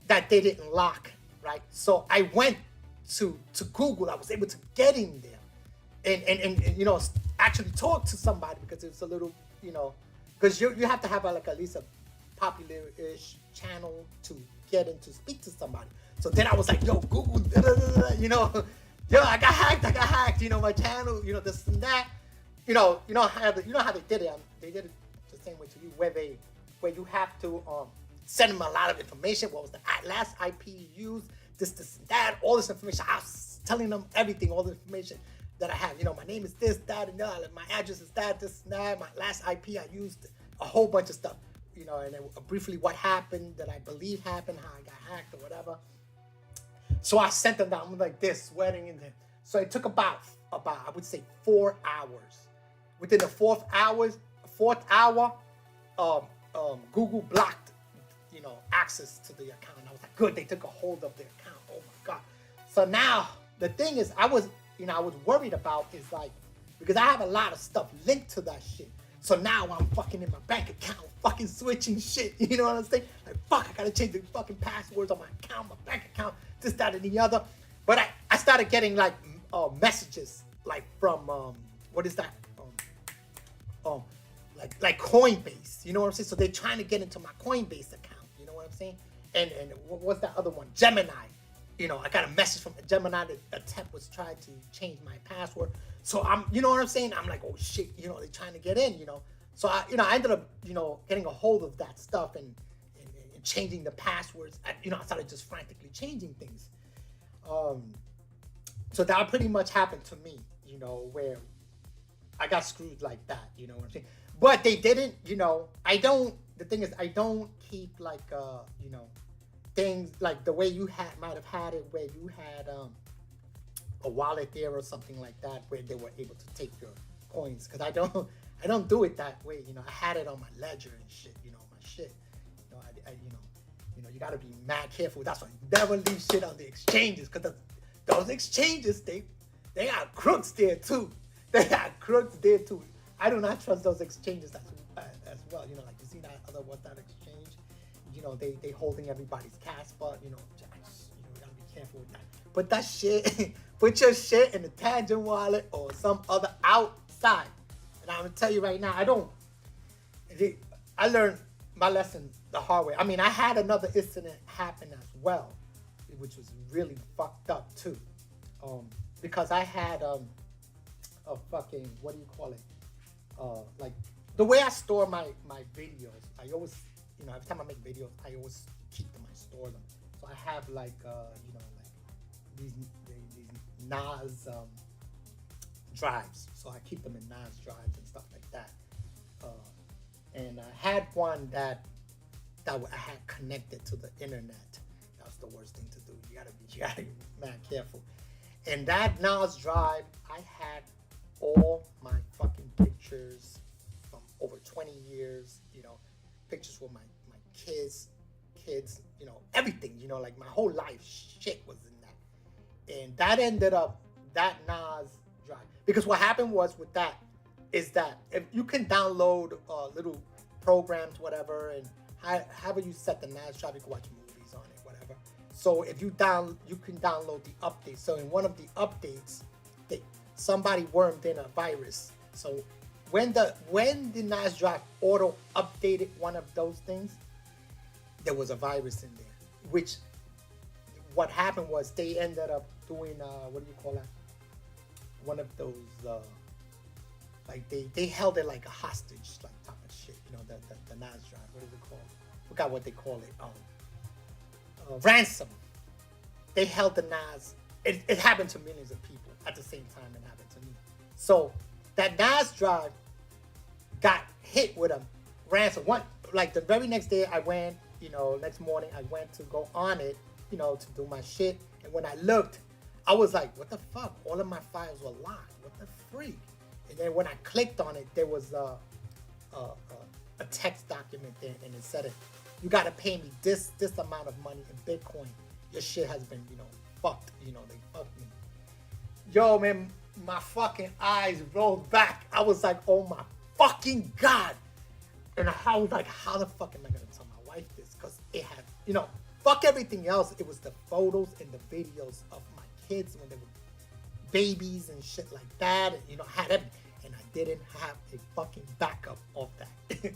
that they didn't lock, right? So I went to Google. I was able to get in there and actually talk to somebody, because it's a little, because you have to have at least a popular-ish channel to get in to speak to somebody. So then I was like, yo, Google, yo, I got hacked, my channel, this and that. You know how they did it. They did it the same way to you, where you have to send them a lot of information. What was the last IP you used? This, and that, all this information. I was telling them everything, all the information that I have. My name is this, that, and that. My address is that, this, and that. My last IP, I used a whole bunch of stuff. And then briefly what happened, that I believe happened, how I got hacked or whatever. So I sent them down like this, sweating in there. So it took about I would say 4 hours. Within the fourth hour, Google blocked, access to the account. I was like, good, they took a hold of the account. Oh my God. So now the thing is, I was worried about is like, because I have a lot of stuff linked to that shit. So now I'm fucking in my bank account, fucking switching shit. You know what I'm saying? Like, fuck, I gotta change the fucking passwords on my account, my bank account, this, that, and the other. But I started getting like messages like from what is that? Like Coinbase. You know what I'm saying? So they're trying to get into my Coinbase account. You know what I'm saying? And what was that other one? Gemini. I got a message from Gemini. The attempt was trying to change my password. So you know what I'm saying? I'm like, oh shit, they're trying to get in, So I ended up, getting a hold of that stuff and changing the passwords. I started just frantically changing things. So that pretty much happened to me, where I got screwed like that, you know what I'm saying? But they didn't, the thing is, I don't keep like, things like the way you might have had it, where you had a wallet there or something like that, where they were able to take your coins. Because I don't do it that way. I had it on my ledger and shit. My shit. You got to be mad careful. That's why you never leave shit on the exchanges, because those exchanges, they got crooks there too. They got crooks there too. I do not trust those exchanges as well. Like you see that other WhatsApp exchange. They holding everybody's cash, but you gotta be careful with that. Put that shit, put your shit in the Tangent wallet or some other outside. And I'm gonna tell you right now, I learned my lesson the hard way. I mean, I had another incident happen as well, which was really fucked up too, because I had a fucking, what do you call it? Like the way I store my videos, I always, every time I make videos, I always keep them, I store them. So I have like, these NAS drives. So I keep them in NAS drives and stuff like that. And I had one that I had connected to the internet. That was the worst thing to do. You gotta be mad careful. And that NAS drive, I had all my fucking pictures from over 20 years, pictures with my kids, everything, like my whole life shit was in that. And that ended up, that NAS drive. Because what happened was with that, is that if you can download little programs, whatever, and however you set the NAS drive, you can watch movies on it, whatever. So if you can download the update. So in one of the updates, somebody wormed in a virus. So when the NAS drive auto updated one of those things, there was a virus in there. Which what happened was they ended up doing what do you call that? One of those like they held it like a hostage like type of shit. You know the NAS drive. What is it called? Forgot what they call it. Ransom. They held the NAS. It happened to millions of people at the same time. It happened to me. So that NAS drive got hit with a ransom. One like the very next day I went. Next morning I went to go on it. To do my shit. And when I looked, I was like, what the fuck? All of my files were locked. What the freak? And then when I clicked on it, there was a text document there, and it said, you got to pay me this amount of money in Bitcoin. Your shit has been, fucked. They fucked me. Yo, man, my fucking eyes rolled back. I was like, oh my fucking God. And I was like, how the fuck am I going to tell my wife this? Because it had, fuck everything else. It was the photos and the videos of my kids when they were babies and shit like that. And, I had everything. And I didn't have a fucking backup of that.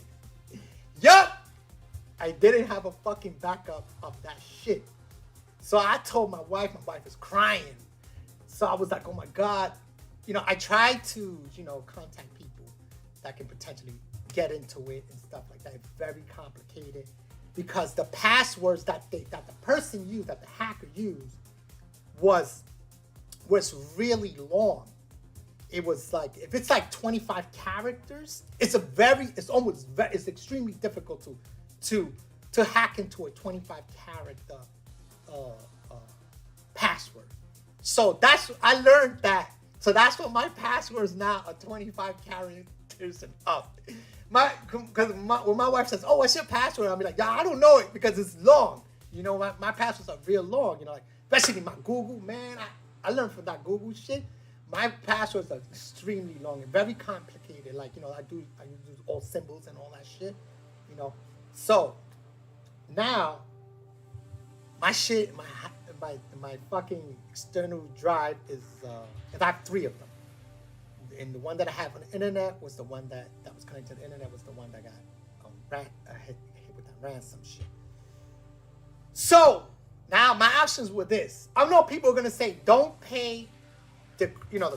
Yup! I didn't have a fucking backup of that shit. So I told my wife was crying. So I was like, oh my God. I tried to, contact people that can potentially get into it and stuff like that. It's very complicated. Because the passwords that the person used, that the hacker used, was really long. It was like, if it's like 25 characters, it's extremely difficult to hack into a 25 character password. So I learned that. So that's what my password is now, a 25 characters and up. Because when my wife says, oh, what's your password? I'll be like, yeah, I don't know it because it's long. My passwords are real long. Like, especially my Google, man. I learned from that Google shit. My passwords are extremely long and very complicated. Like, I use all symbols and all that shit. So now my shit, my fucking external drive is, I have 3 of them. And the one that I have on the internet was the one that was connected to the internet was the one that got hit with that ransom shit. So now my options were this. I know people are gonna say, don't pay the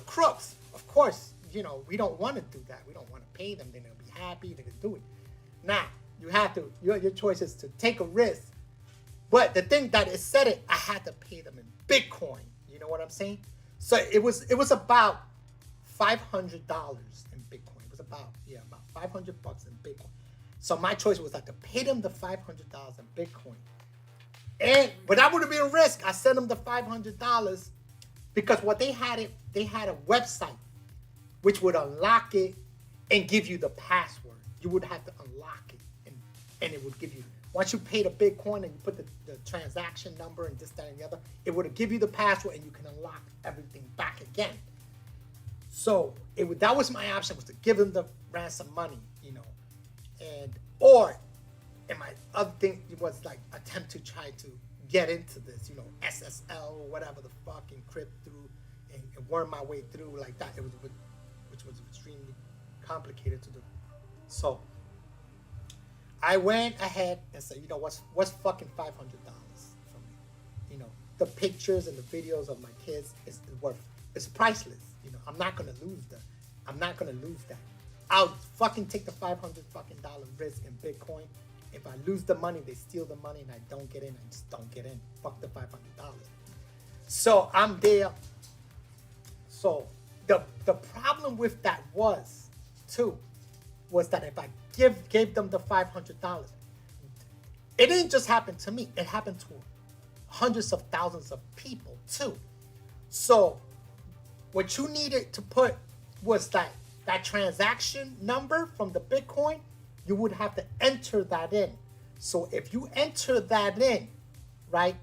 crooks. Of course, we don't want to do that. We don't want to pay them. They're gonna be happy. They're gonna do it. Now you have to. Your choice is to take a risk. But the thing that it said I had to pay them in Bitcoin. You know what I'm saying? So it was about $500 in Bitcoin. It was about $500 in Bitcoin. So my choice was like to pay them the $500 in Bitcoin. But that would have been a risk. I sent them the $500 because what they had a website which would unlock it and give you the password. You would have to unlock it and it would give you, once you pay the Bitcoin and you put the transaction number and this, that, and the other, it would give you the password and you can unlock everything back again. So that was my option, was to give them the ransom money, and my other thing was like attempt to try to get into this, SSL or whatever the fuck, encrypt through and worm my way through like that. Which was extremely complicated to do. So I went ahead and said, what's fucking $500 for me? The pictures and the videos of my kids is worth. It's priceless. I'm not gonna lose that. I'll fucking take the $500 risk in Bitcoin. If I lose the money, they steal the money, and I don't get in. I just don't get in. Fuck the $500. So I'm there. So the problem with that was that if I gave them the $500, it didn't just happen to me. It happened to hundreds of thousands of people too. So what you needed to put was that transaction number from the Bitcoin. You would have to enter that in. So if you enter that in, right,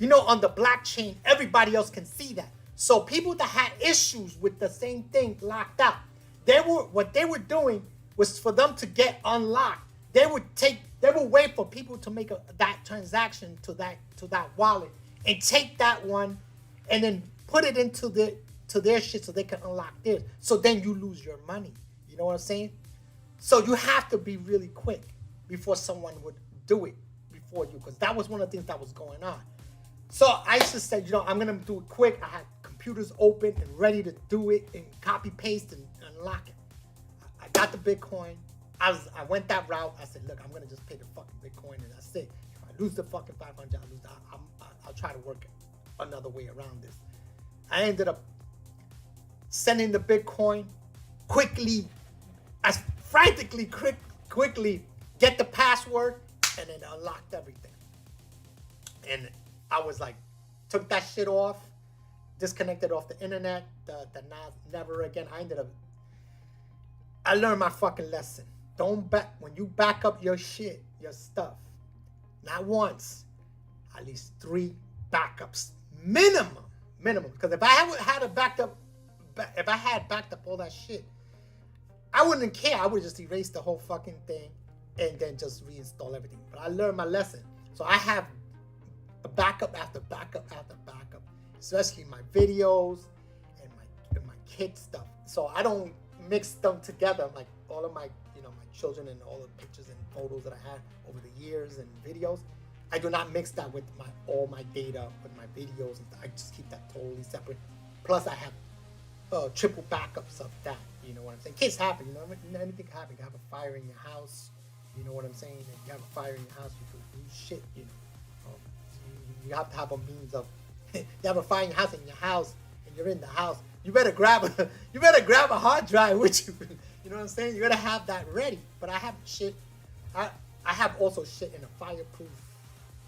on the blockchain, everybody else can see that. So people that had issues with the same thing locked out, what they were doing was for them to get unlocked. They would wait for people to make that transaction to that wallet and take that one and then put it into their shit so they can unlock theirs. So then you lose your money. You know what I'm saying? So you have to be really quick before someone would do it. before you, because that was one of the things that was going on. So I just said, I'm gonna do it quick. I had computers open and ready to do it and copy paste and unlock it. I got the Bitcoin. I went that route. I said, look, I'm gonna just pay the fucking Bitcoin and that's it. If I lose the fucking 500, I lose that. I'll try to work another way around this. I ended up sending the Bitcoin quickly, as frantically quickly get the password, and then unlocked everything. And I was like, took that shit off, disconnected off the internet, never again. I learned my fucking lesson. When you back up your shit, your stuff, not once, at least 3 backups, minimum. Because if I had backed up all that shit, I wouldn't care. I would just erase the whole fucking thing and then just reinstall everything. But I learned my lesson. So I have a backup after backup after backup, especially my videos and my kid stuff. So I don't mix them together. Like all of my, my children and all the pictures and photos that I had over the years and videos, I do not mix that with all my data, with my videos. I just keep that totally separate. Plus I have triple backups of that. You know what I'm saying? Kids happen, anything can happen. You have a fire in your house, you know what I'm saying? And you have a fire in your house, you could lose shit, you have to have a means of, you have a fire in your house and you're in the house, you better grab a hard drive with you. You know what I'm saying? You gotta have that ready. But I have shit, I have also shit in a fireproof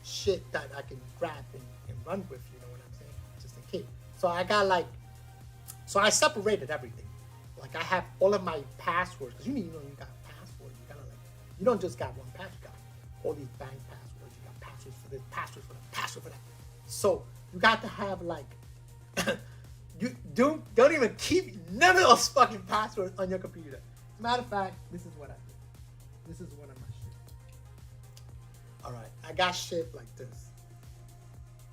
shit that I can grab and run with, you know what I'm saying? Just in case. So so I separated everything. Like I have all of my passwords, because you got passwords. You don't just got one password. You got all these bank passwords. You got passwords for this, passwords for that, password for that. So you got to have you don't even keep none of those fucking passwords on your computer. As a matter of fact, this is what I did. This is one of my shit. All right, I got shit like this.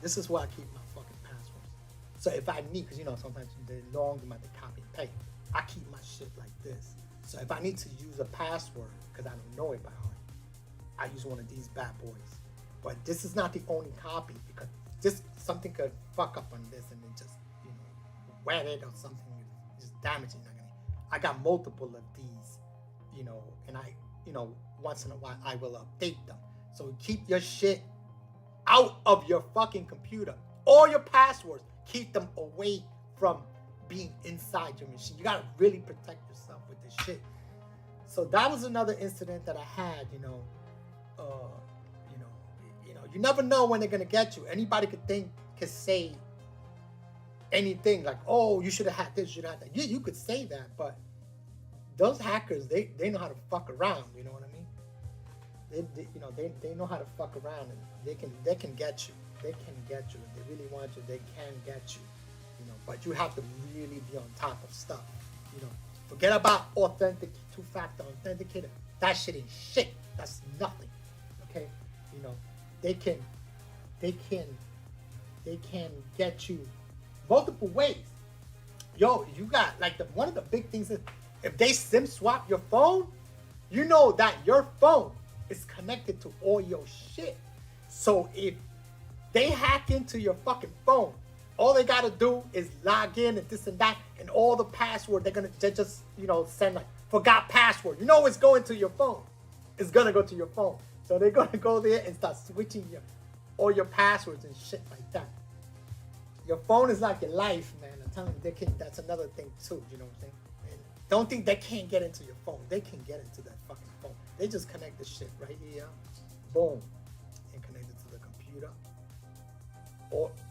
This is where I keep my fucking passwords. So if I need, because sometimes they're long, you might have to copy and paste. I keep my shit like this. So if I need to use a password, because I don't know it by heart, I use one of these bad boys. But this is not the only copy, because something could fuck up on this and then just, wet it or something, just damage it. I got multiple of these, and I, once in a while I will update them. So keep your shit out of your fucking computer. All your passwords, keep them away from being inside your machine. You gotta really protect yourself with this shit. So that was another incident that I had. You never know when they're gonna get you. Anybody could say anything like, "Oh, you should have had this, you should have had that." Yeah, you could say that, but those hackers, they know how to fuck around. You know what I mean? They know how to fuck around, and they can get you. They can get you if they really want you. They can get you. But you have to really be on top of stuff. Forget about two-factor authenticator. That shit ain't shit. That's nothing. Okay, they can get you multiple ways. Yo, you got one of the big things is if they SIM swap your phone, you know that your phone is connected to all your shit. So if they hack into your fucking phone, all they gotta do is log in and this and that, and all the password they just send forgot password. It's going to your phone. It's gonna go to your phone. So they're gonna go there and start switching all your passwords and shit like that. Your phone is like your life, man. I'm telling you, that's another thing too. You know what I'm saying? And don't think they can't get into your phone. They can get into that fucking phone. They just connect the shit right here, boom, and connect it to the computer.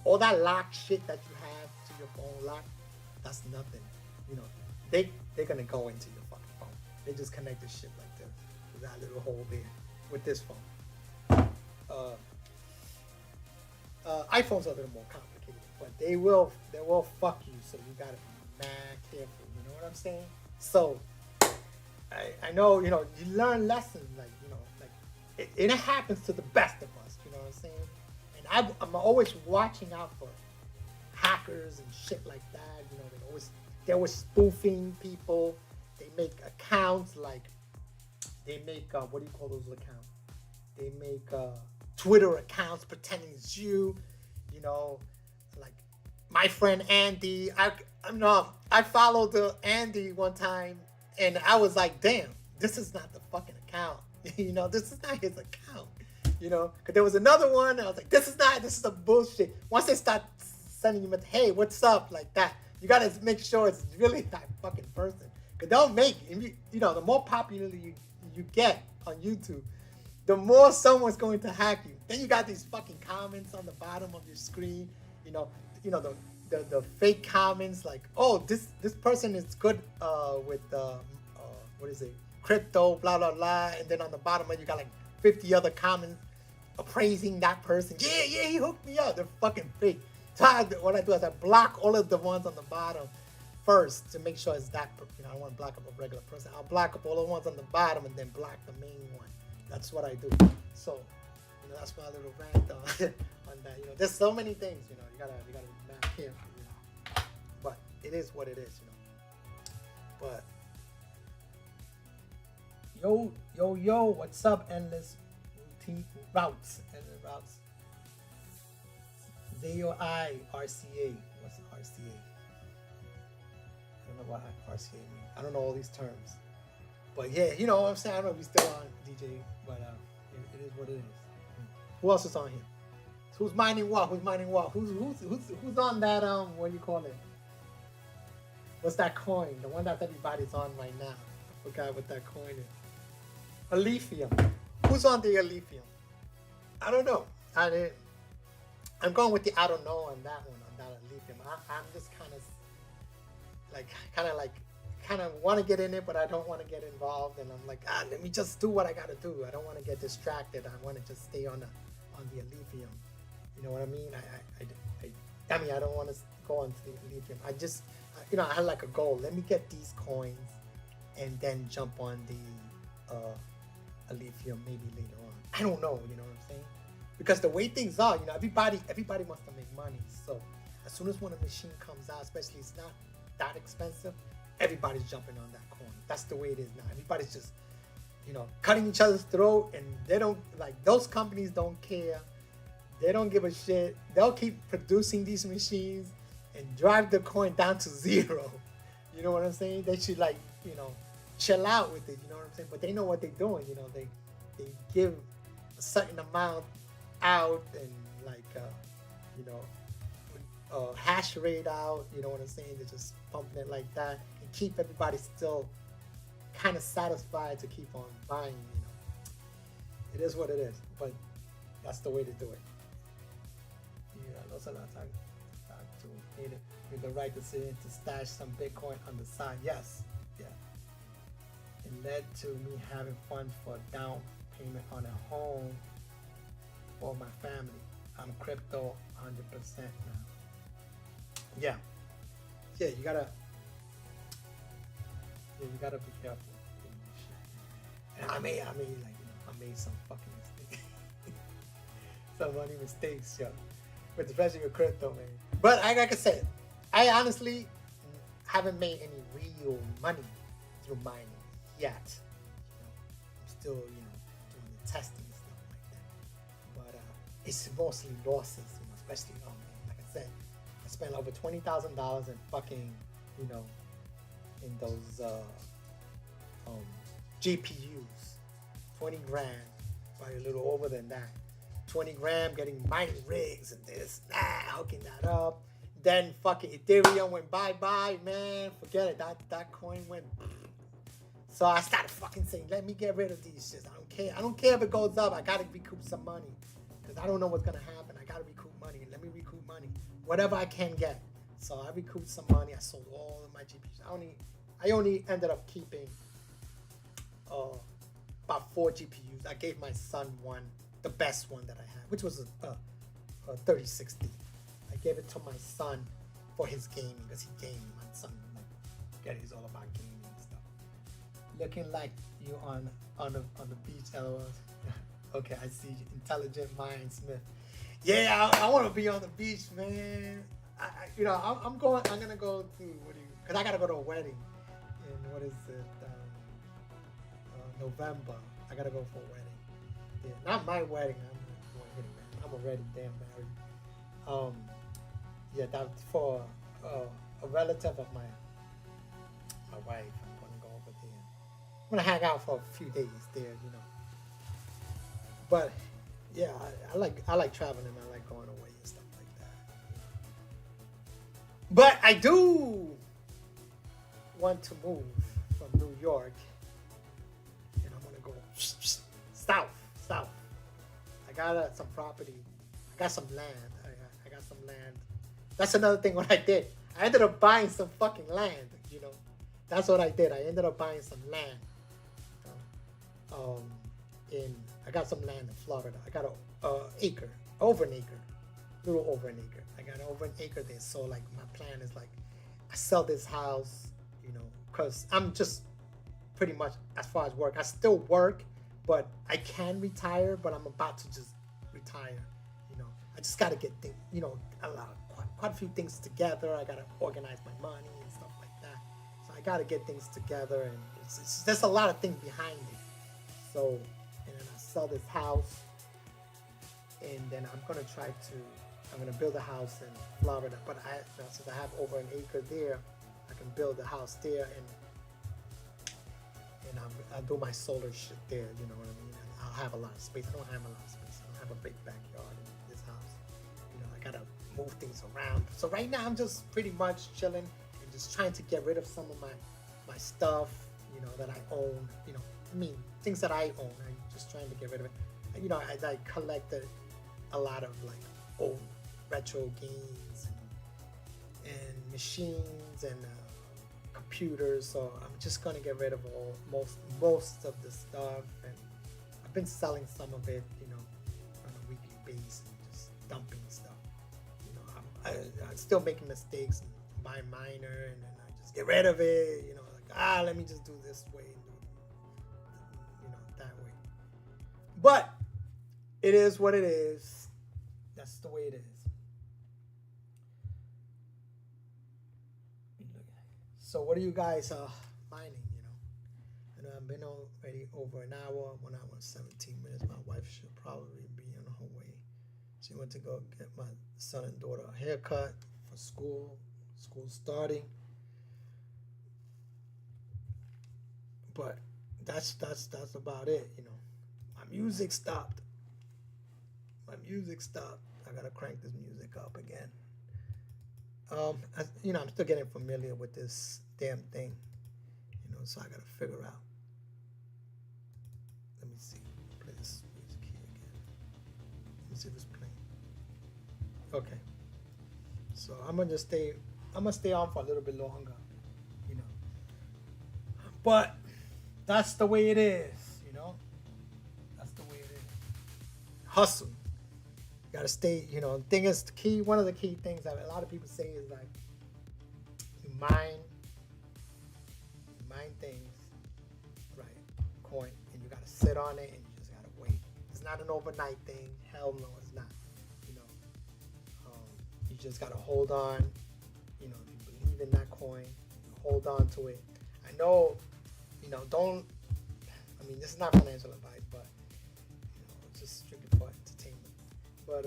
All that lock shit that you have to your phone lock, that's nothing. They're gonna go into your fucking phone. They just connect the shit like this, with that little hole there, with this phone. iPhones are a little more complicated, but they will fuck you. So you gotta be mad careful. You know what I'm saying? So I know you learn lessons it happens to the best of us. You know what I'm saying? And I'm always watching out for hackers and shit like that. They're always spoofing people. They make accounts they make what do you call those accounts? They make Twitter accounts pretending it's you. You know, like my friend Andy. I followed the Andy one time, and I was like, damn, this is not the fucking account. This is not his account. Because there was another one, and I was like, this is a bullshit. Once they start sending you, hey, what's up, like that, you gotta make sure it's really that fucking person. Because they'll make, the more popular you get on YouTube, the more someone's going to hack you. Then you got these fucking comments on the bottom of your screen, the fake comments like, oh, this person is good with what is it, crypto, blah blah blah, and then on the bottom you got like 50 other comments appraising that person. Yeah, he hooked me up. They're fucking fake. So what I do is I block all of the ones on the bottom first to make sure it's that. I don't want to block up a regular person. I'll block up all the ones on the bottom and then block the main one. That's what I do. So, that's my little rant on that. There's so many things. You gotta be back here. But it is what it is. But yo, what's up? Endless routes. ZOI RCA. What's RCA? I don't know what RCA means. I don't know all these terms. But yeah, you know what I'm saying? I don't know if he's still on DJ, but it is what it is. Who else is on here? Who's mining what? Who's on that what do you call it? What's that coin? The one that everybody's on right now. I forgot what that coin is. Alephium. Who's on the Alephium? I don't know. I'm going with the I don't know on that one, on that Alephium. I'm just kind of want to get in it, but I don't want to get involved. And I'm like, let me just do what I got to do. I don't want to get distracted. I want to just stay on the Alephium. You know what I mean? I don't want to go on to the Alephium. I just, I had like a goal. Let me get these coins and then jump on the Alephium maybe later on. I don't know, you know what I'm saying? Because the way things are, everybody wants to make money. So as soon as when a machine comes out, especially it's not that expensive, everybody's jumping on that coin. That's the way it is now. Everybody's just, cutting each other's throat, and they don't, like, those companies don't care. They don't give a shit. They'll keep producing these machines and drive the coin down to zero. You know what I'm saying? They should, like, chill out with it, you know what I'm saying? But they know what they're doing, they give a certain amount out and hash rate out, you know what I'm saying? They're just pumping it like that and keep everybody still kind of satisfied to keep on buying, It is what it is, but that's the way to do it. Those are not time to need it. With the right decision to stash some Bitcoin on the side. Yes. Yeah. It led to me having funds for a down payment on a home for my family. I'm crypto 100% now. Yeah, you gotta be careful. And I made some fucking mistakes, some money mistakes, but especially with crypto, man. But like I said, I honestly haven't made any real money through mining yet. I'm still, doing the testing and stuff like that. But it's mostly losses, especially like I said. I spent over $20,000 in fucking, in those GPUs. 20 grand, probably a little over than that. 20 grand getting mining rigs and this, hooking that up. Then fucking Ethereum went bye-bye, man. Forget it. That coin went. So I started fucking saying, let me get rid of these shits. I don't care. I don't care if it goes up. I gotta recoup some money. Because I don't know what's gonna happen. I gotta recoup money. Let me recoup money. Whatever I can get. So I recouped some money. I sold all of my GPUs. I only ended up keeping about 4 GPUs. I gave my son one, the best one that I had, which was a 3060. I gave it to my son for his gaming, because he games. My son, he's all about gaming and stuff. Looking like you on the beach, LOL. Okay, I see you. Intelligent Mind Smith. Yeah, I want to be on the beach, man. I'm gonna go to because I gotta go to a wedding in November. I gotta go for a wedding. Yeah, not my wedding. want to hit it, man. I'm already damn married. Yeah, that's for a relative of my wife. I'm gonna go over there. I'm gonna hang out for a few days there, you know. But yeah, I like traveling. I like going away and stuff like that. But I do want to move from New York, and I'm gonna go south, south. I got some property. I got some land. I got some land. That's another thing. What I did, I ended up buying some fucking land. You know, that's what I did. I ended up buying some land. Um, in I got some land in Florida. I got a acre, over an acre, little over an acre. I got over an acre there. So like my plan is like, I sell this house, you know, because I'm just pretty much as far as work. I still work, but I can retire. But I'm about to just retire. You know, I just got to get things, you know, quite a few things together. I got to organize my money and stuff like that. So I got to get things together, and there's a lot of things behind it. So, and then I sell this house, and then I'm gonna build a house in Florida. But since I have over an acre there, I can build a house there, and I'll do my solar shit there. You know what I mean? And I'll have a lot of space. I don't have a lot of space. I don't have a big backyard in this house. You know, I gotta move things around. So right now I'm just pretty much chilling and just trying to get rid of some of my stuff, you know, that I own. You know, I mean, things that I own. I'm just trying to get rid of it. You know, I collected a lot of like old retro games and machines and computers. So I'm just gonna get rid of most of the stuff, and I've been selling some of it, you know, on a weekly basis, and just dumping stuff. You know, I'm still making mistakes and buy minor, and then I just get rid of it. You know, like let me just do this way and do it, you know, that way. But it is what it is. That's the way it is. So what are you guys mining? You know, I've been already over an hour, 1 hour and 17 minutes. My wife should probably be on her way. She went to go get my son and daughter a haircut for school. School starting. But that's about it. You know, my music stopped. I gotta crank this music up again. You know, I'm still getting familiar with this damn thing. You know, so I gotta figure out. Let me see. Play this music here again. Let me see if it's playing. Okay. So I'm gonna stay on for a little bit longer. You know. But that's the way it is. You know. That's the way it is. Hustle. Gotta stay, you know, the thing is, one of the key things that a lot of people say is like, you mine things, right, coin, and you gotta sit on it, and you just gotta wait. It's not an overnight thing. Hell no, it's not. You know, you just gotta hold on. You know, if you believe in that coin, hold on to it. I know, you know, I mean, this is not financial advice, but you know, it's just strictly for entertainment. But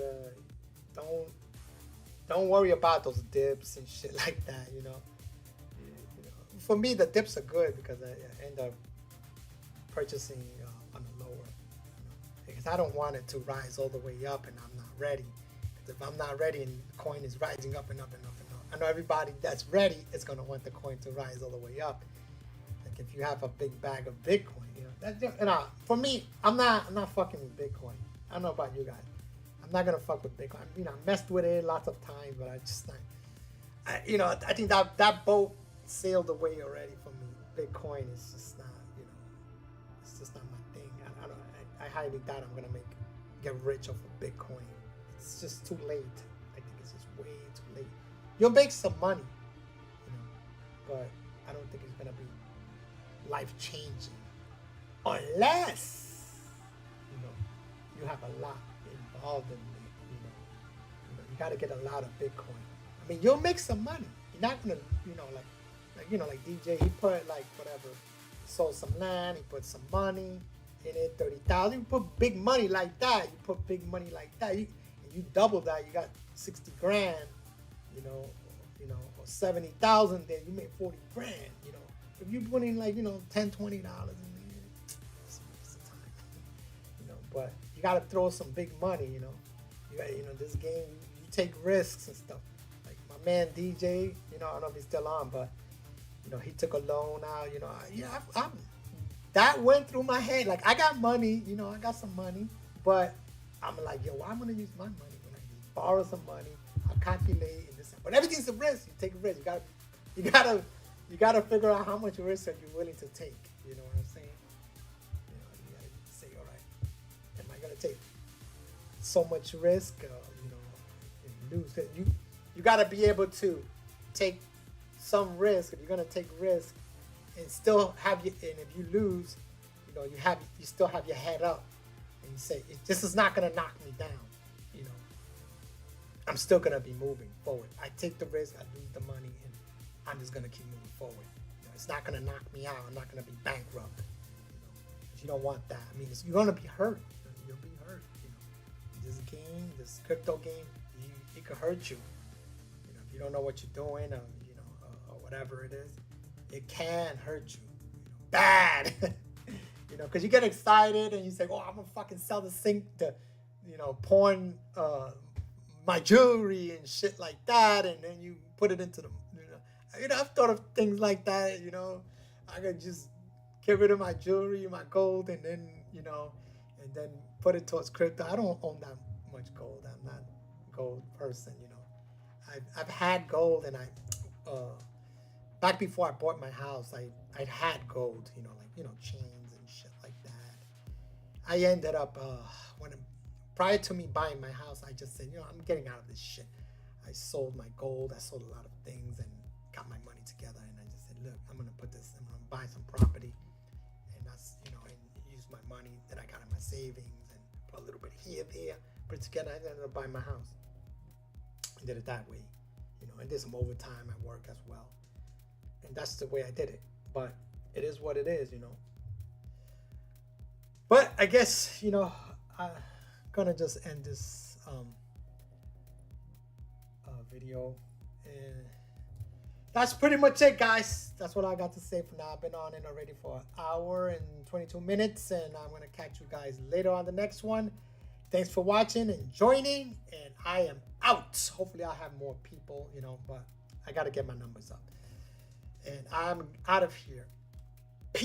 don't worry about those dips and shit like that, you know. For me, the dips are good because I end up purchasing on the lower, you know, because I don't want it to rise all the way up and I'm not ready. Because if I'm not ready and the coin is rising up and up and up and up, I know everybody that's ready is gonna want the coin to rise all the way up. Like if you have a big bag of Bitcoin, you know, that's, you know, for me, I'm not fucking with Bitcoin. I don't know about you guys. I'm not gonna fuck with Bitcoin. You know, I messed with it lots of times, but I just not. You know, I think that boat sailed away already for me. Bitcoin is just not, you know, it's just not my thing. I highly doubt I'm gonna get rich off of Bitcoin. It's just too late. I think it's just way too late. You'll make some money, you know, but I don't think it's gonna be life changing unless, you know, you have a lot involved in it. You got to get a lot of Bitcoin. I mean, you'll make some money. You're not gonna, you know, like DJ, he put like whatever, sold some land, he put some money, in it, 30,000. You put big money like that. You put big money like that. You double that. You got 60 grand. Or 70,000. Then you make 40 grand. If you put in like $10, $20 in there, it's a waste of time. But you got to throw some big money. You got this game. You take risks and stuff. Like my man DJ. I don't know if he's still on, but he took a loan out. That went through my head. Like I got money. I got some money, but I'm like, yo, I'm gonna use my money when I just borrow some money. I'll calculate and this, but everything's a risk. You take a risk. You gotta figure out how much risk are you willing to take. You know what I'm saying? You gotta say, all right, am I gonna take so much risk? And lose it. You gotta be able to take some risk. If you're gonna take risk and still have and if you lose, you still have your head up and you say, this is not gonna knock me down. I'm still gonna be moving forward. I take the risk, I lose the money, and I'm just gonna keep moving forward. It's not gonna knock me out. I'm not gonna be bankrupt. But you don't want that. I mean, you're gonna be hurt. You'll be hurt. This game, this crypto game, it could hurt you. If you don't know what you're doing, or whatever it is, it can hurt you. Bad. Because you get excited and you say, "Oh, I'm gonna fucking sell the sink to, pawn my jewelry and shit like that," and then you put it into the, I've thought of things like that. I could just get rid of my jewelry, my gold, and then and then put it towards crypto. I don't own that much gold. I'm not a gold person. I've had gold, and back before I bought my house, I'd had gold. Chains and shit like that. I ended up prior to me buying my house, I just said, I'm getting out of this shit. I sold my gold. I sold a lot of things and got my money together. And I just said, look, I'm going to buy some property. And that's, and use my money that I got in my savings and put a little bit here, there, put it together. I ended up buying my house. I did it that way. I did some overtime at work as well. And that's the way I did it. But it is what it is, But I guess, I'm gonna just end this video, and that's pretty much it, guys. That's what I got to say for now. I've been on it already for an hour and 22 minutes, and I'm gonna catch you guys later on the next one. Thanks for watching and joining, and I am out. Hopefully I'll have more people, but I gotta get my numbers up, and I'm out of here.